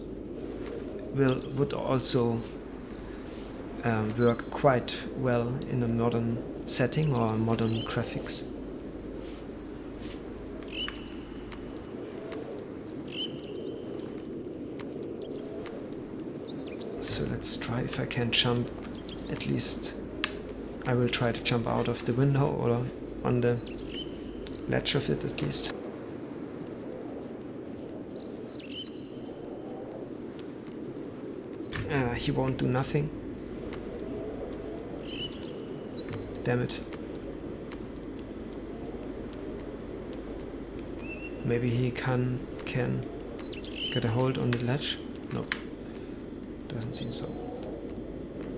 also work quite well in a modern setting or modern graphics. So let's try if I can jump. At least I will try to jump out of the window or on the ledge of it at least. He won't do nothing. Damn it. Maybe he can get a hold on the ledge? No. Doesn't seem so.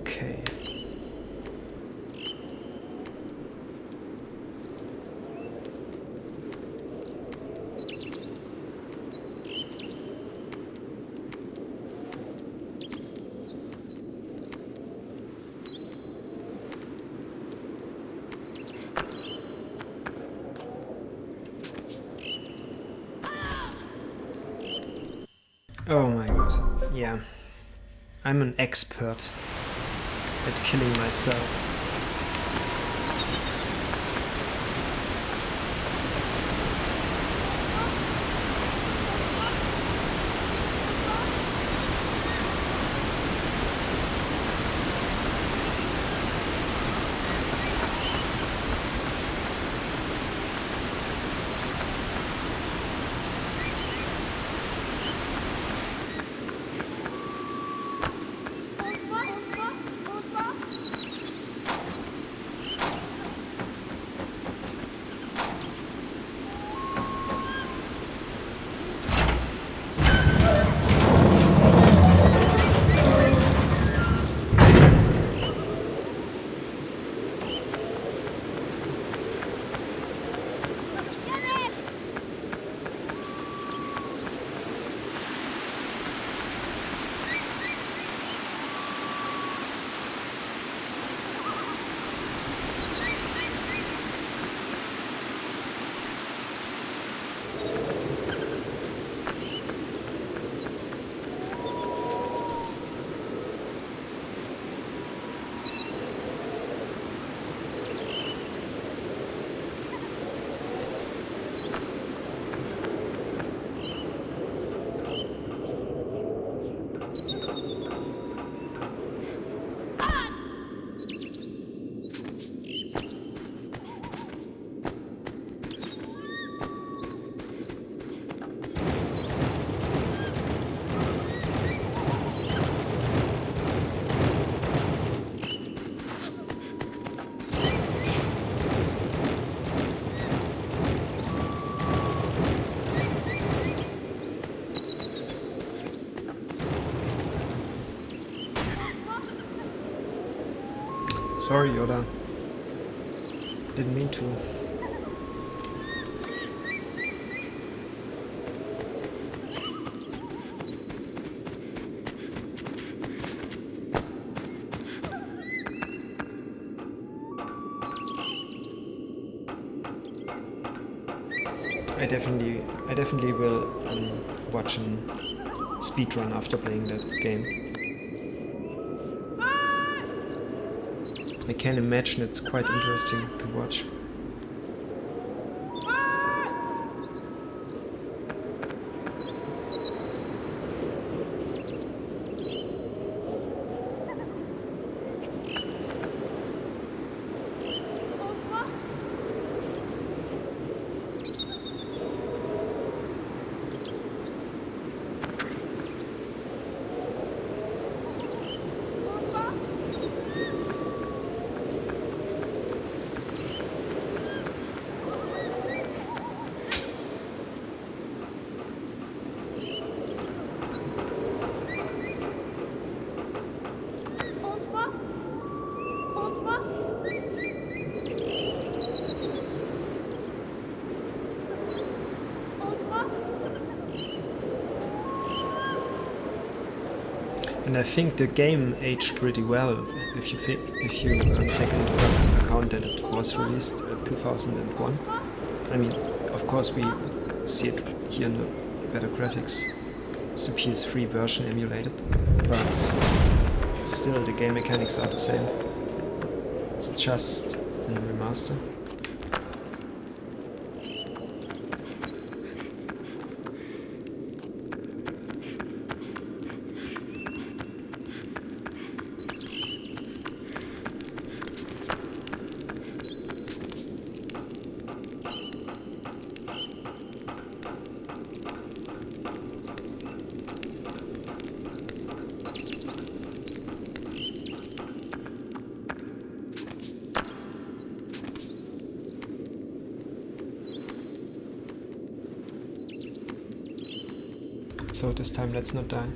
Okay. Oh my god. Yeah. I'm an expert at killing myself. Sorry, Yoda. Didn't mean to. I definitely will watch a speedrun after playing that game. I can imagine it's quite interesting to watch. And I think the game aged pretty well if you take into account that it was released 2001. I mean, of course we see it here in the better graphics. It's the PS3 version emulated, but still the game mechanics are the same. It's just in remaster. So this time let's not die.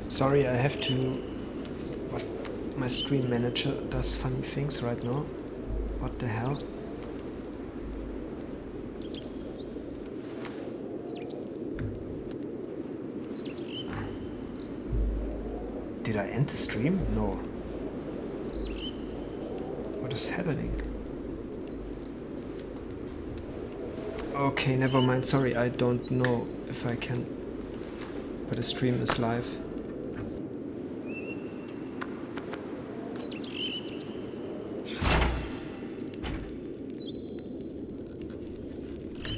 Sorry, I have to... What? My stream manager does funny things right now. What the hell? Did I end the stream? No. What is happening? Okay, never mind. Sorry, I don't know if I can... But the stream is live.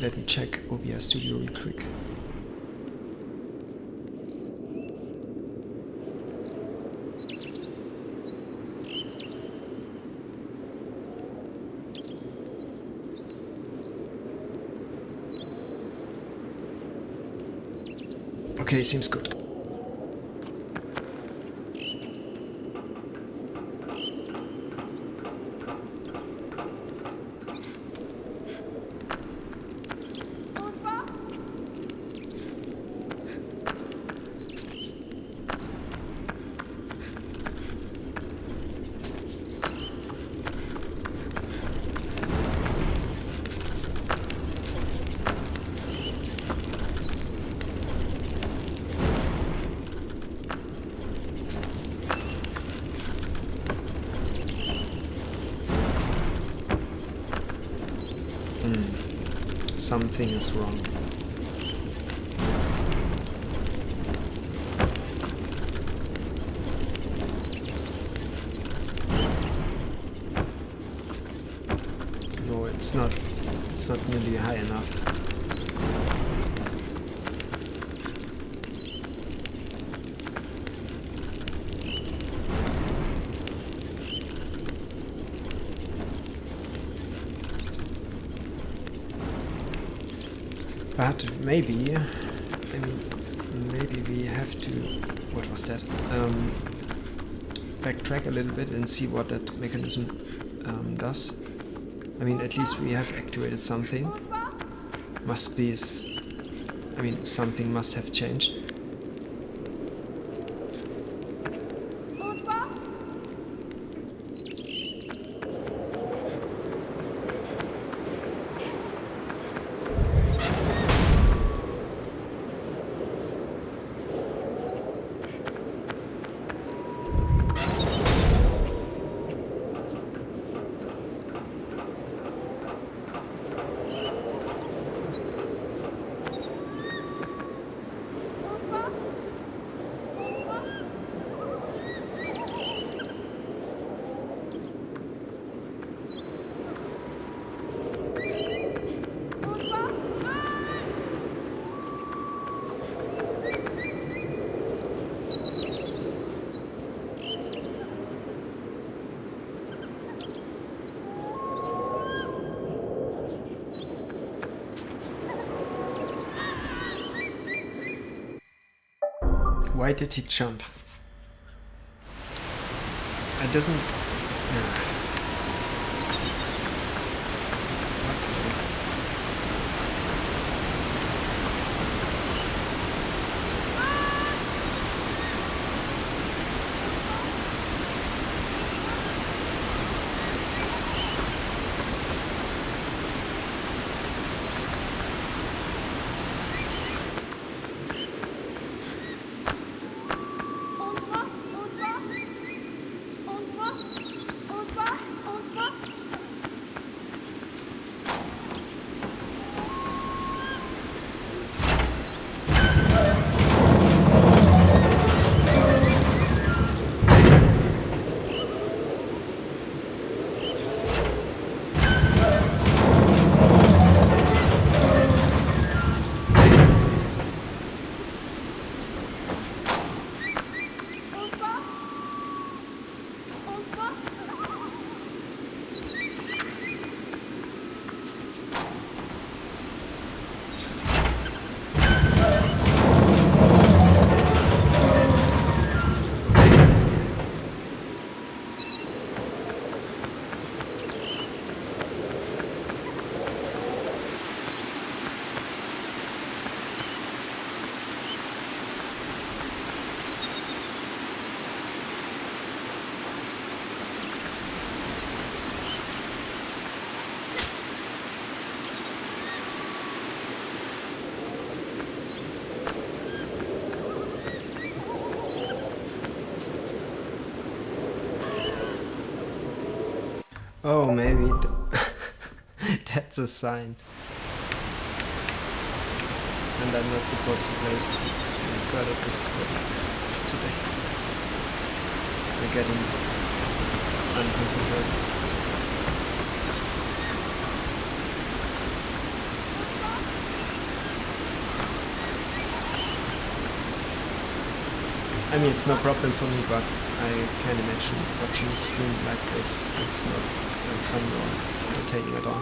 Let me check OBS Studio real quick. Okay, seems good. Something is wrong. No, it's not nearly high enough. But maybe we have to, what was that? Backtrack a little bit and see what that mechanism does. I mean, at least we have activated something. Must be, something must have changed. Why did he jump? I doesn't... Oh, maybe that's a sign. And I'm not supposed to play any further this today. We're getting unconcentrated. I mean, it's no problem for me, but I can imagine watching a stream like this is not fun or entertaining at all.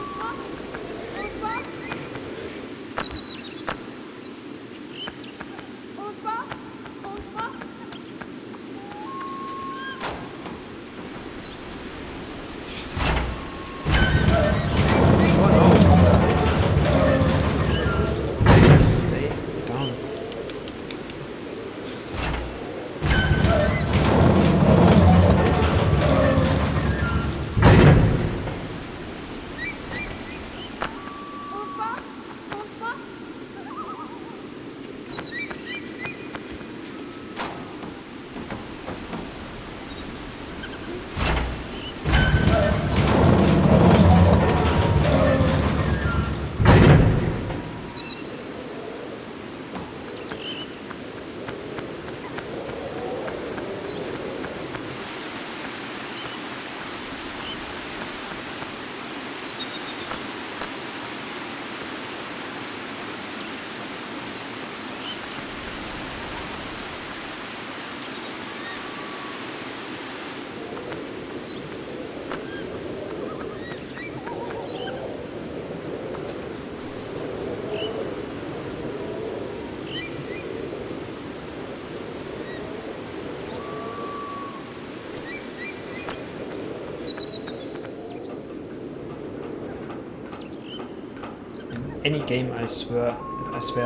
Any game, I swear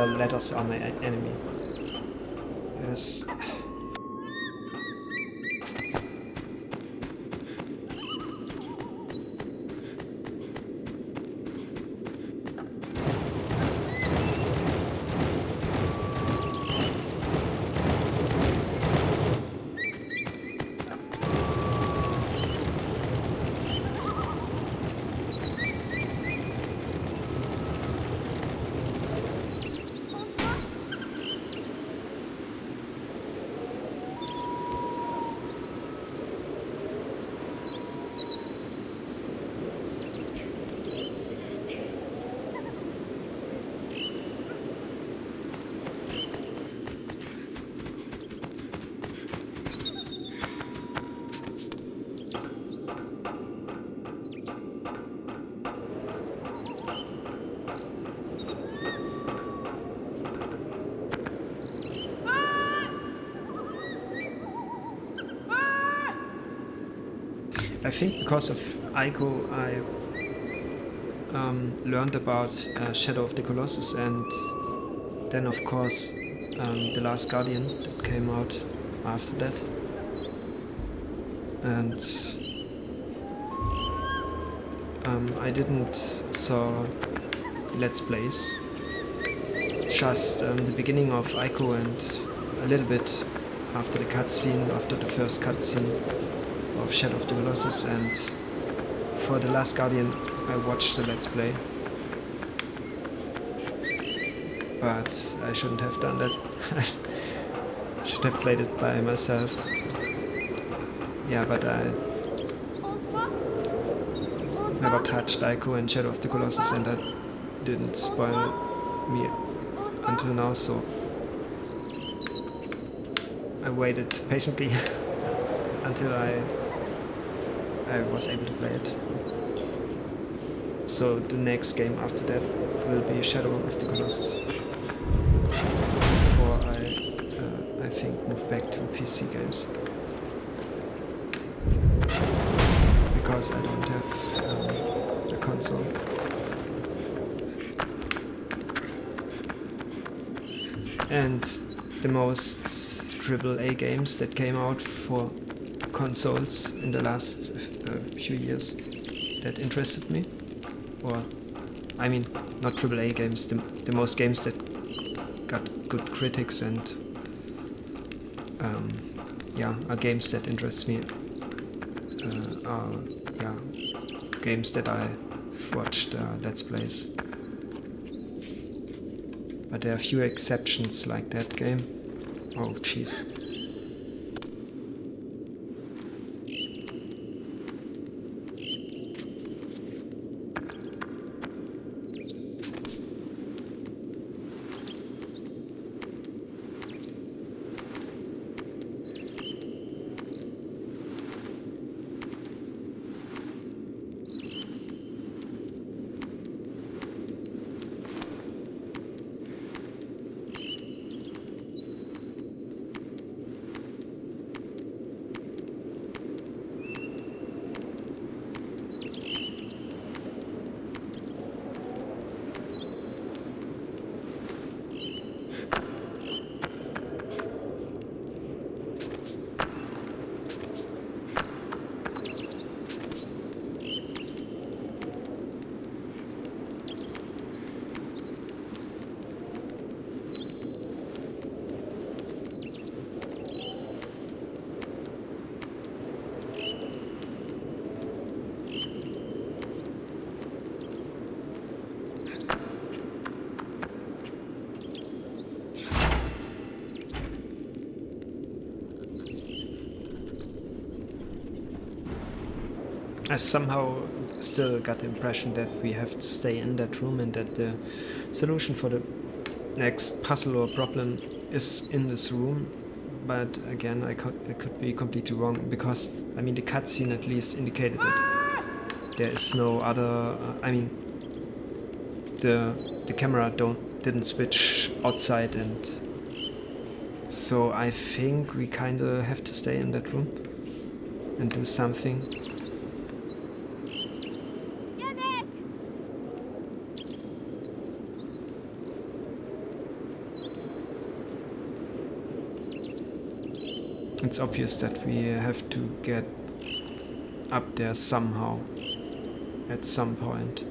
letters are my enemy. Yes. I think because of ICO I learned about Shadow of the Colossus, and then of course The Last Guardian that came out after that. And I didn't saw Let's Plays, just the beginning of ICO and a little bit after the cutscene, after the first cutscene of Shadow of the Colossus, and for The Last Guardian I watched the Let's Play. But I shouldn't have done that. I should have played it by myself. Yeah, but I never touched ICO and Shadow of the Colossus, and that didn't spoil me until now, so I waited patiently until I was able to play it. So the next game after that will be Shadow of the Colossus, before I think move back to PC games, because I don't have a console. And the most AAA games that came out for consoles in the last few years that interested me, or I mean not AAA games, the most games that got good critics and are games that interest me, are games that I've watched Let's Plays. But there are few exceptions like that game. Oh jeez. I somehow still got the impression that we have to stay in that room and that the solution for the next puzzle or problem is in this room. But again, I could be completely wrong, because I mean the cutscene at least indicated that there is no other. The camera didn't switch outside, and so I think we kind of have to stay in that room and do something. It's obvious that we have to get up there somehow, at some point.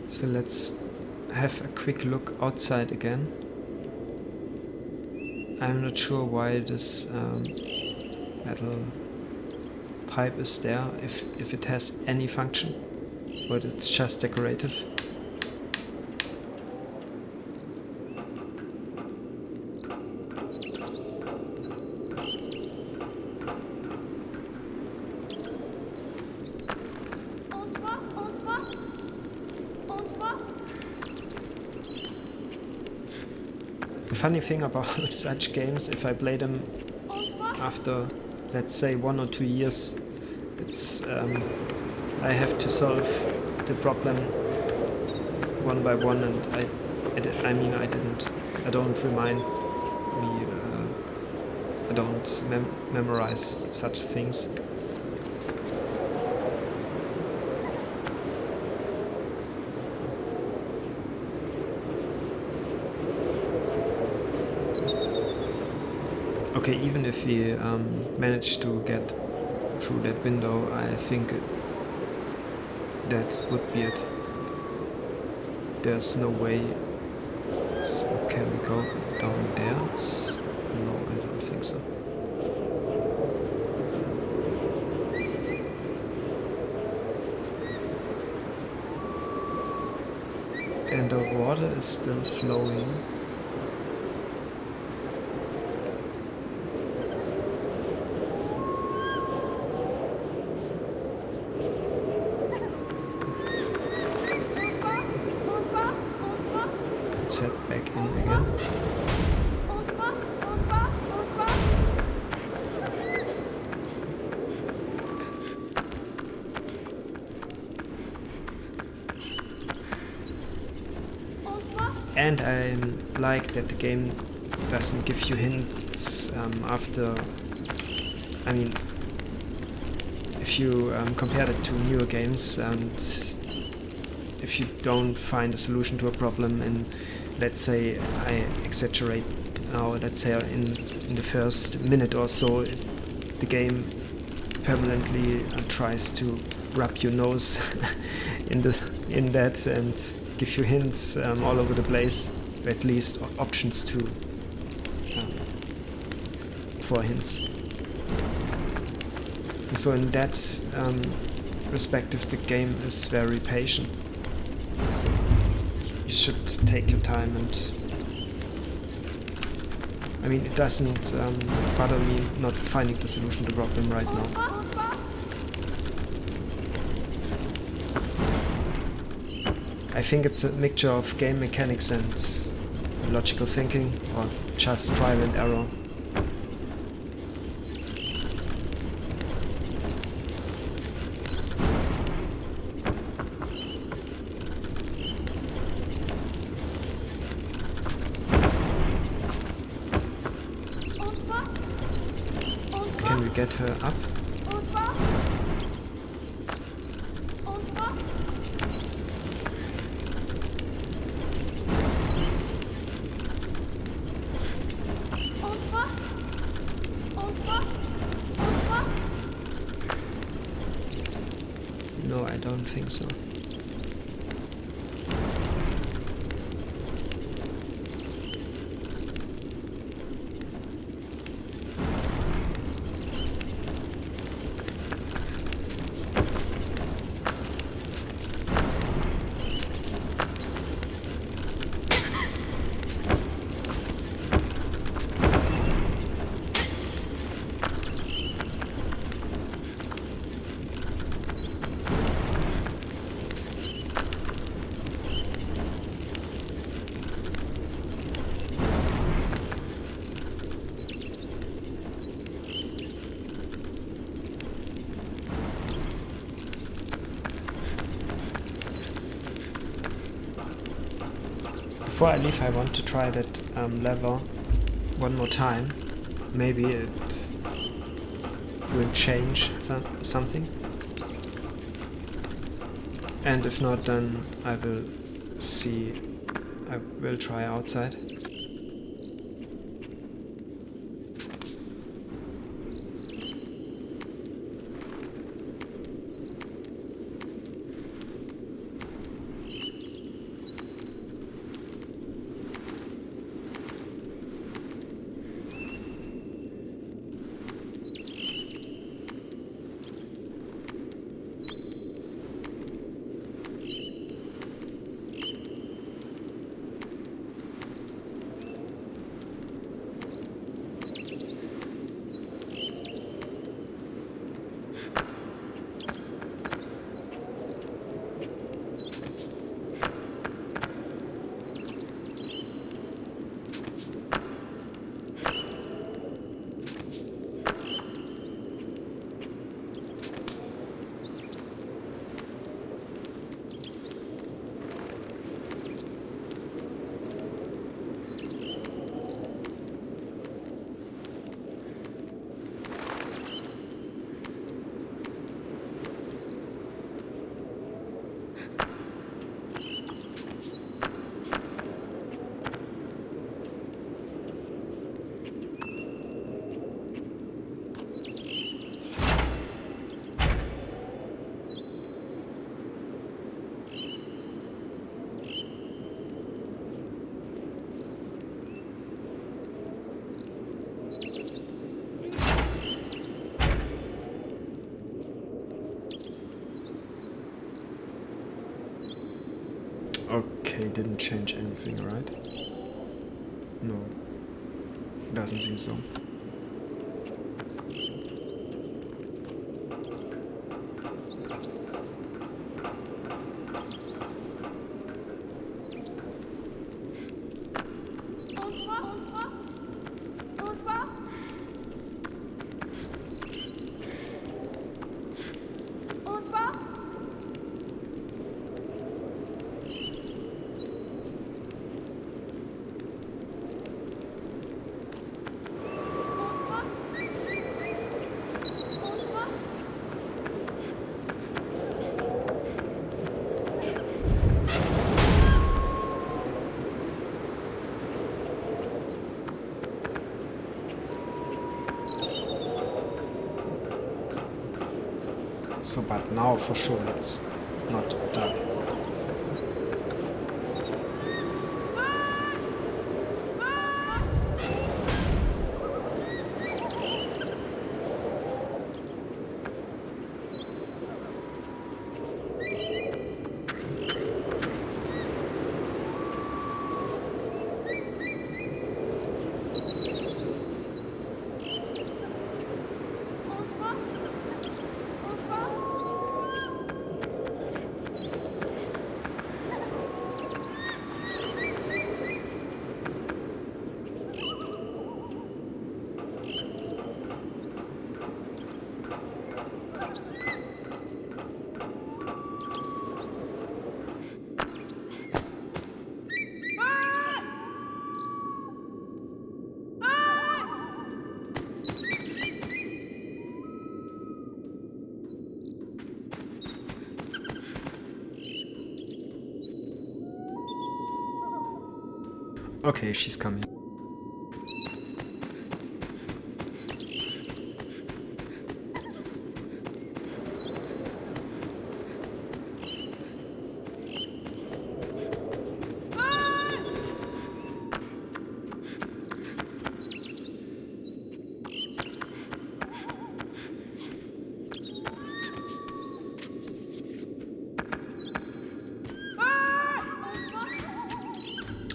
So let's have a quick look outside again. I'm not sure why this metal pipe is there, if it has any function, but it's just decorative. The funny thing about such games, if I play them after, let's say, 1 or 2 years, it's I have to solve the problem one by one, and I don't remind me, I don't memorize such things. Okay, even if we manage to get through that window, I think that would be it. There's no way. So can we go down there? No, I don't think so. And the water is still flowing. Let's head back in again. And I like that the game doesn't give you hints after. I mean, if you compare it to newer games, and if you don't find a solution to a problem in, let's say, I exaggerate now, let's say in the first minute or so, the game permanently tries to rub your nose in that and give you hints all over the place, or at least options to for hints. And so in that perspective, the game is very patient. So you should take your time, and I mean, it doesn't bother me not finding the solution to the problem right now. I think it's a mixture of game mechanics and logical thinking, or just trial and error. Can we get her up? No, I don't think so. Before I leave, I want to try that lever one more time. Maybe it will change something. And if not, then I will try outside. definitely didn't change anything, right? No, doesn't seem so. So, but now for sure it's not done. Okay, she's coming.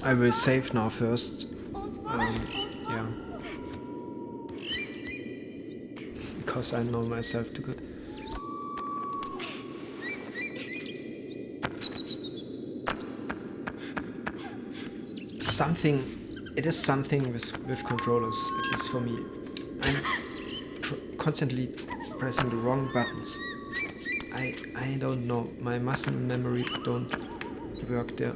I will save now first. Yeah. Because I know myself too good. It is something with controllers, at least for me. I'm constantly pressing the wrong buttons. I don't know, my muscle memory don't work there.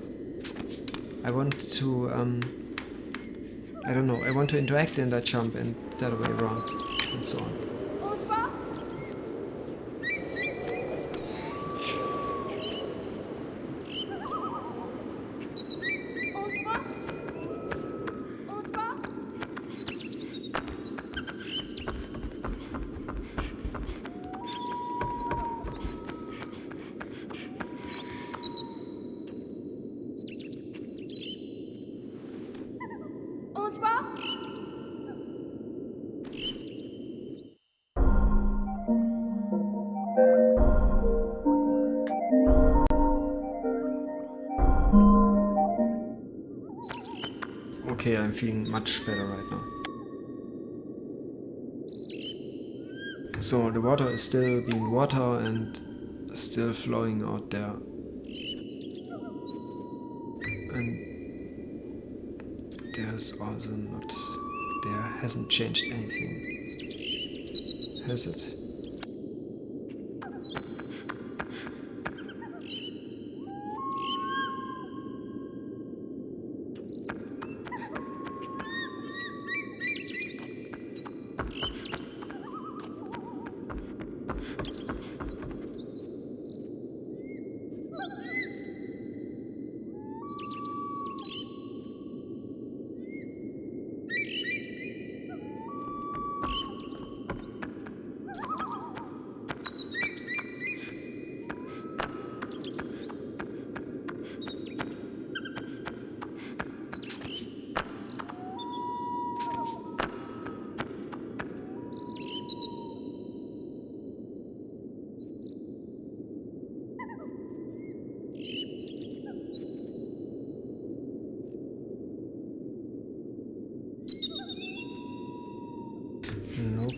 I want to, I don't know, I want to interact and I jump and the other way around and so on. Okay, I'm feeling much better right now. So the water is still being water and still flowing out there. And there's also not... there hasn't changed anything. Has it? Nope.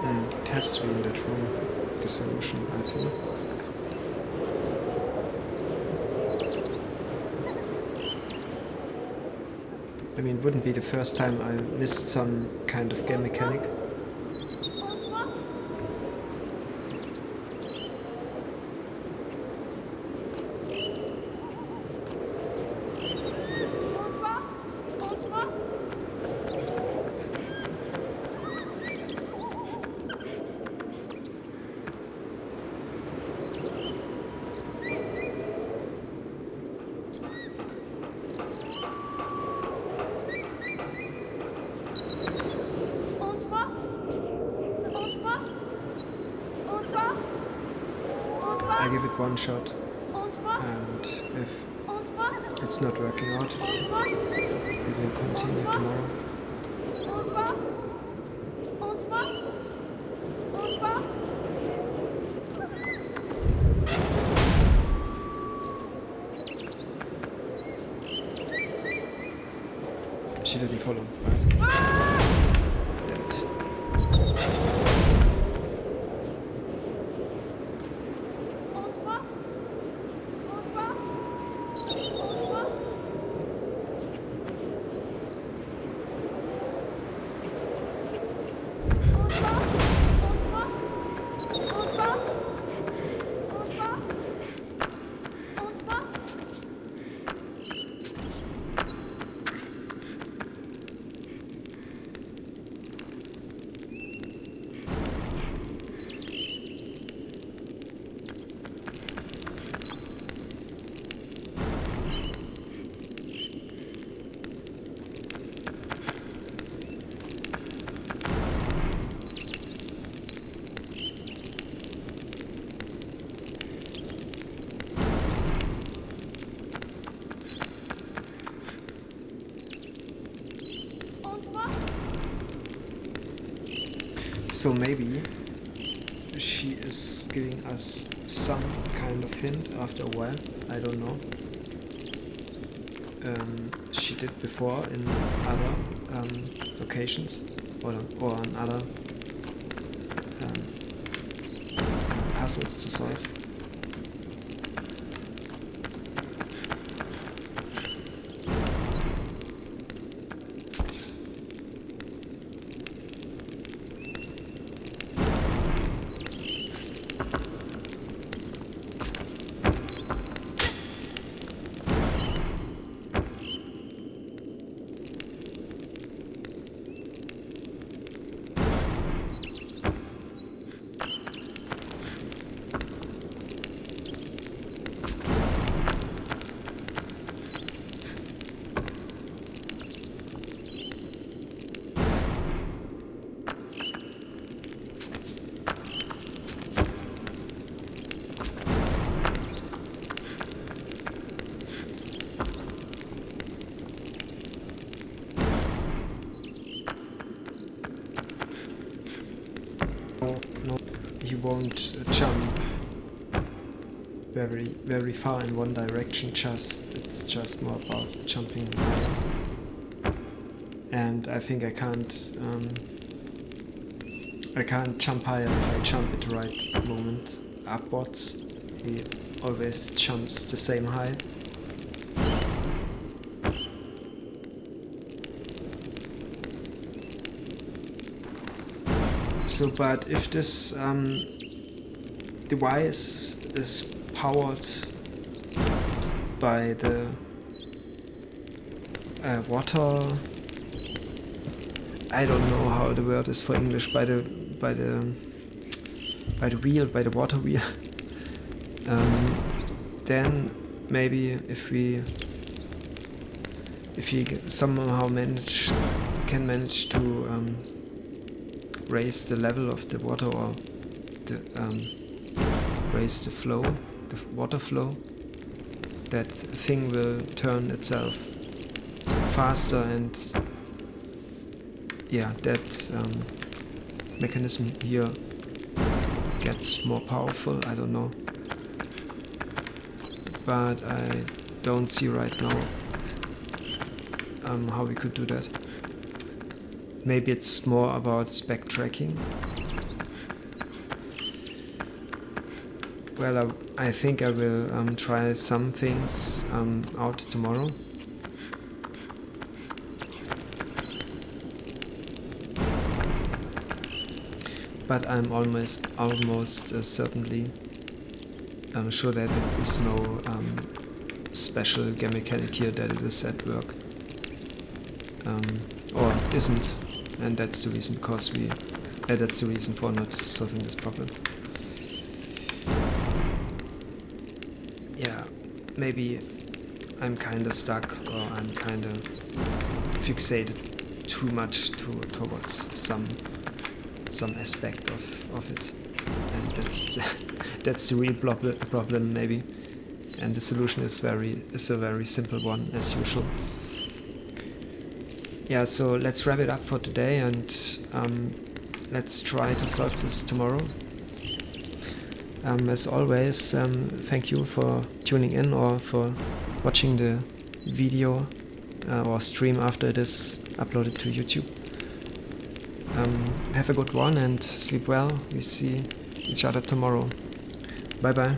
It has to be in that room, the solution, I think. I mean, it wouldn't be the first time I missed some kind of game mechanic. I give it one shot, and if it's not working out, we will continue tomorrow. She didn't follow, right? Damn it. So maybe she is giving us some kind of hint after a while, I don't know. She did before in other occasions or on other puzzles to solve. No, he won't jump very far in one direction, it's just more about jumping higher. And I think I can't jump higher if I jump at the right moment upwards. He always jumps the same height. So, but if this device is powered by the water, I don't know how the word is for English, by the wheel, by the water wheel, then maybe if we somehow can manage to raise the level of the water, or raise the flow, the water flow, that thing will turn itself faster, and yeah, that mechanism here gets more powerful. I don't know, but I don't see right now how we could do that. Maybe it's more about spec tracking. Well, I think I will try some things out tomorrow. But I'm almost certainly sure that it is no special game mechanic here, that it is at work, or isn't, and that's the reason that's the reason for not solving this problem. Yeah, maybe I'm kinda stuck, or I'm kinda fixated too much towards some aspect of it, and that's the real problem maybe, and the solution is a very simple one, as usual. Yeah, so let's wrap it up for today, and let's try to solve this tomorrow. As always, thank you for tuning in or for watching the video or stream after it is uploaded to YouTube. Have a good one and sleep well. We see each other tomorrow. Bye bye.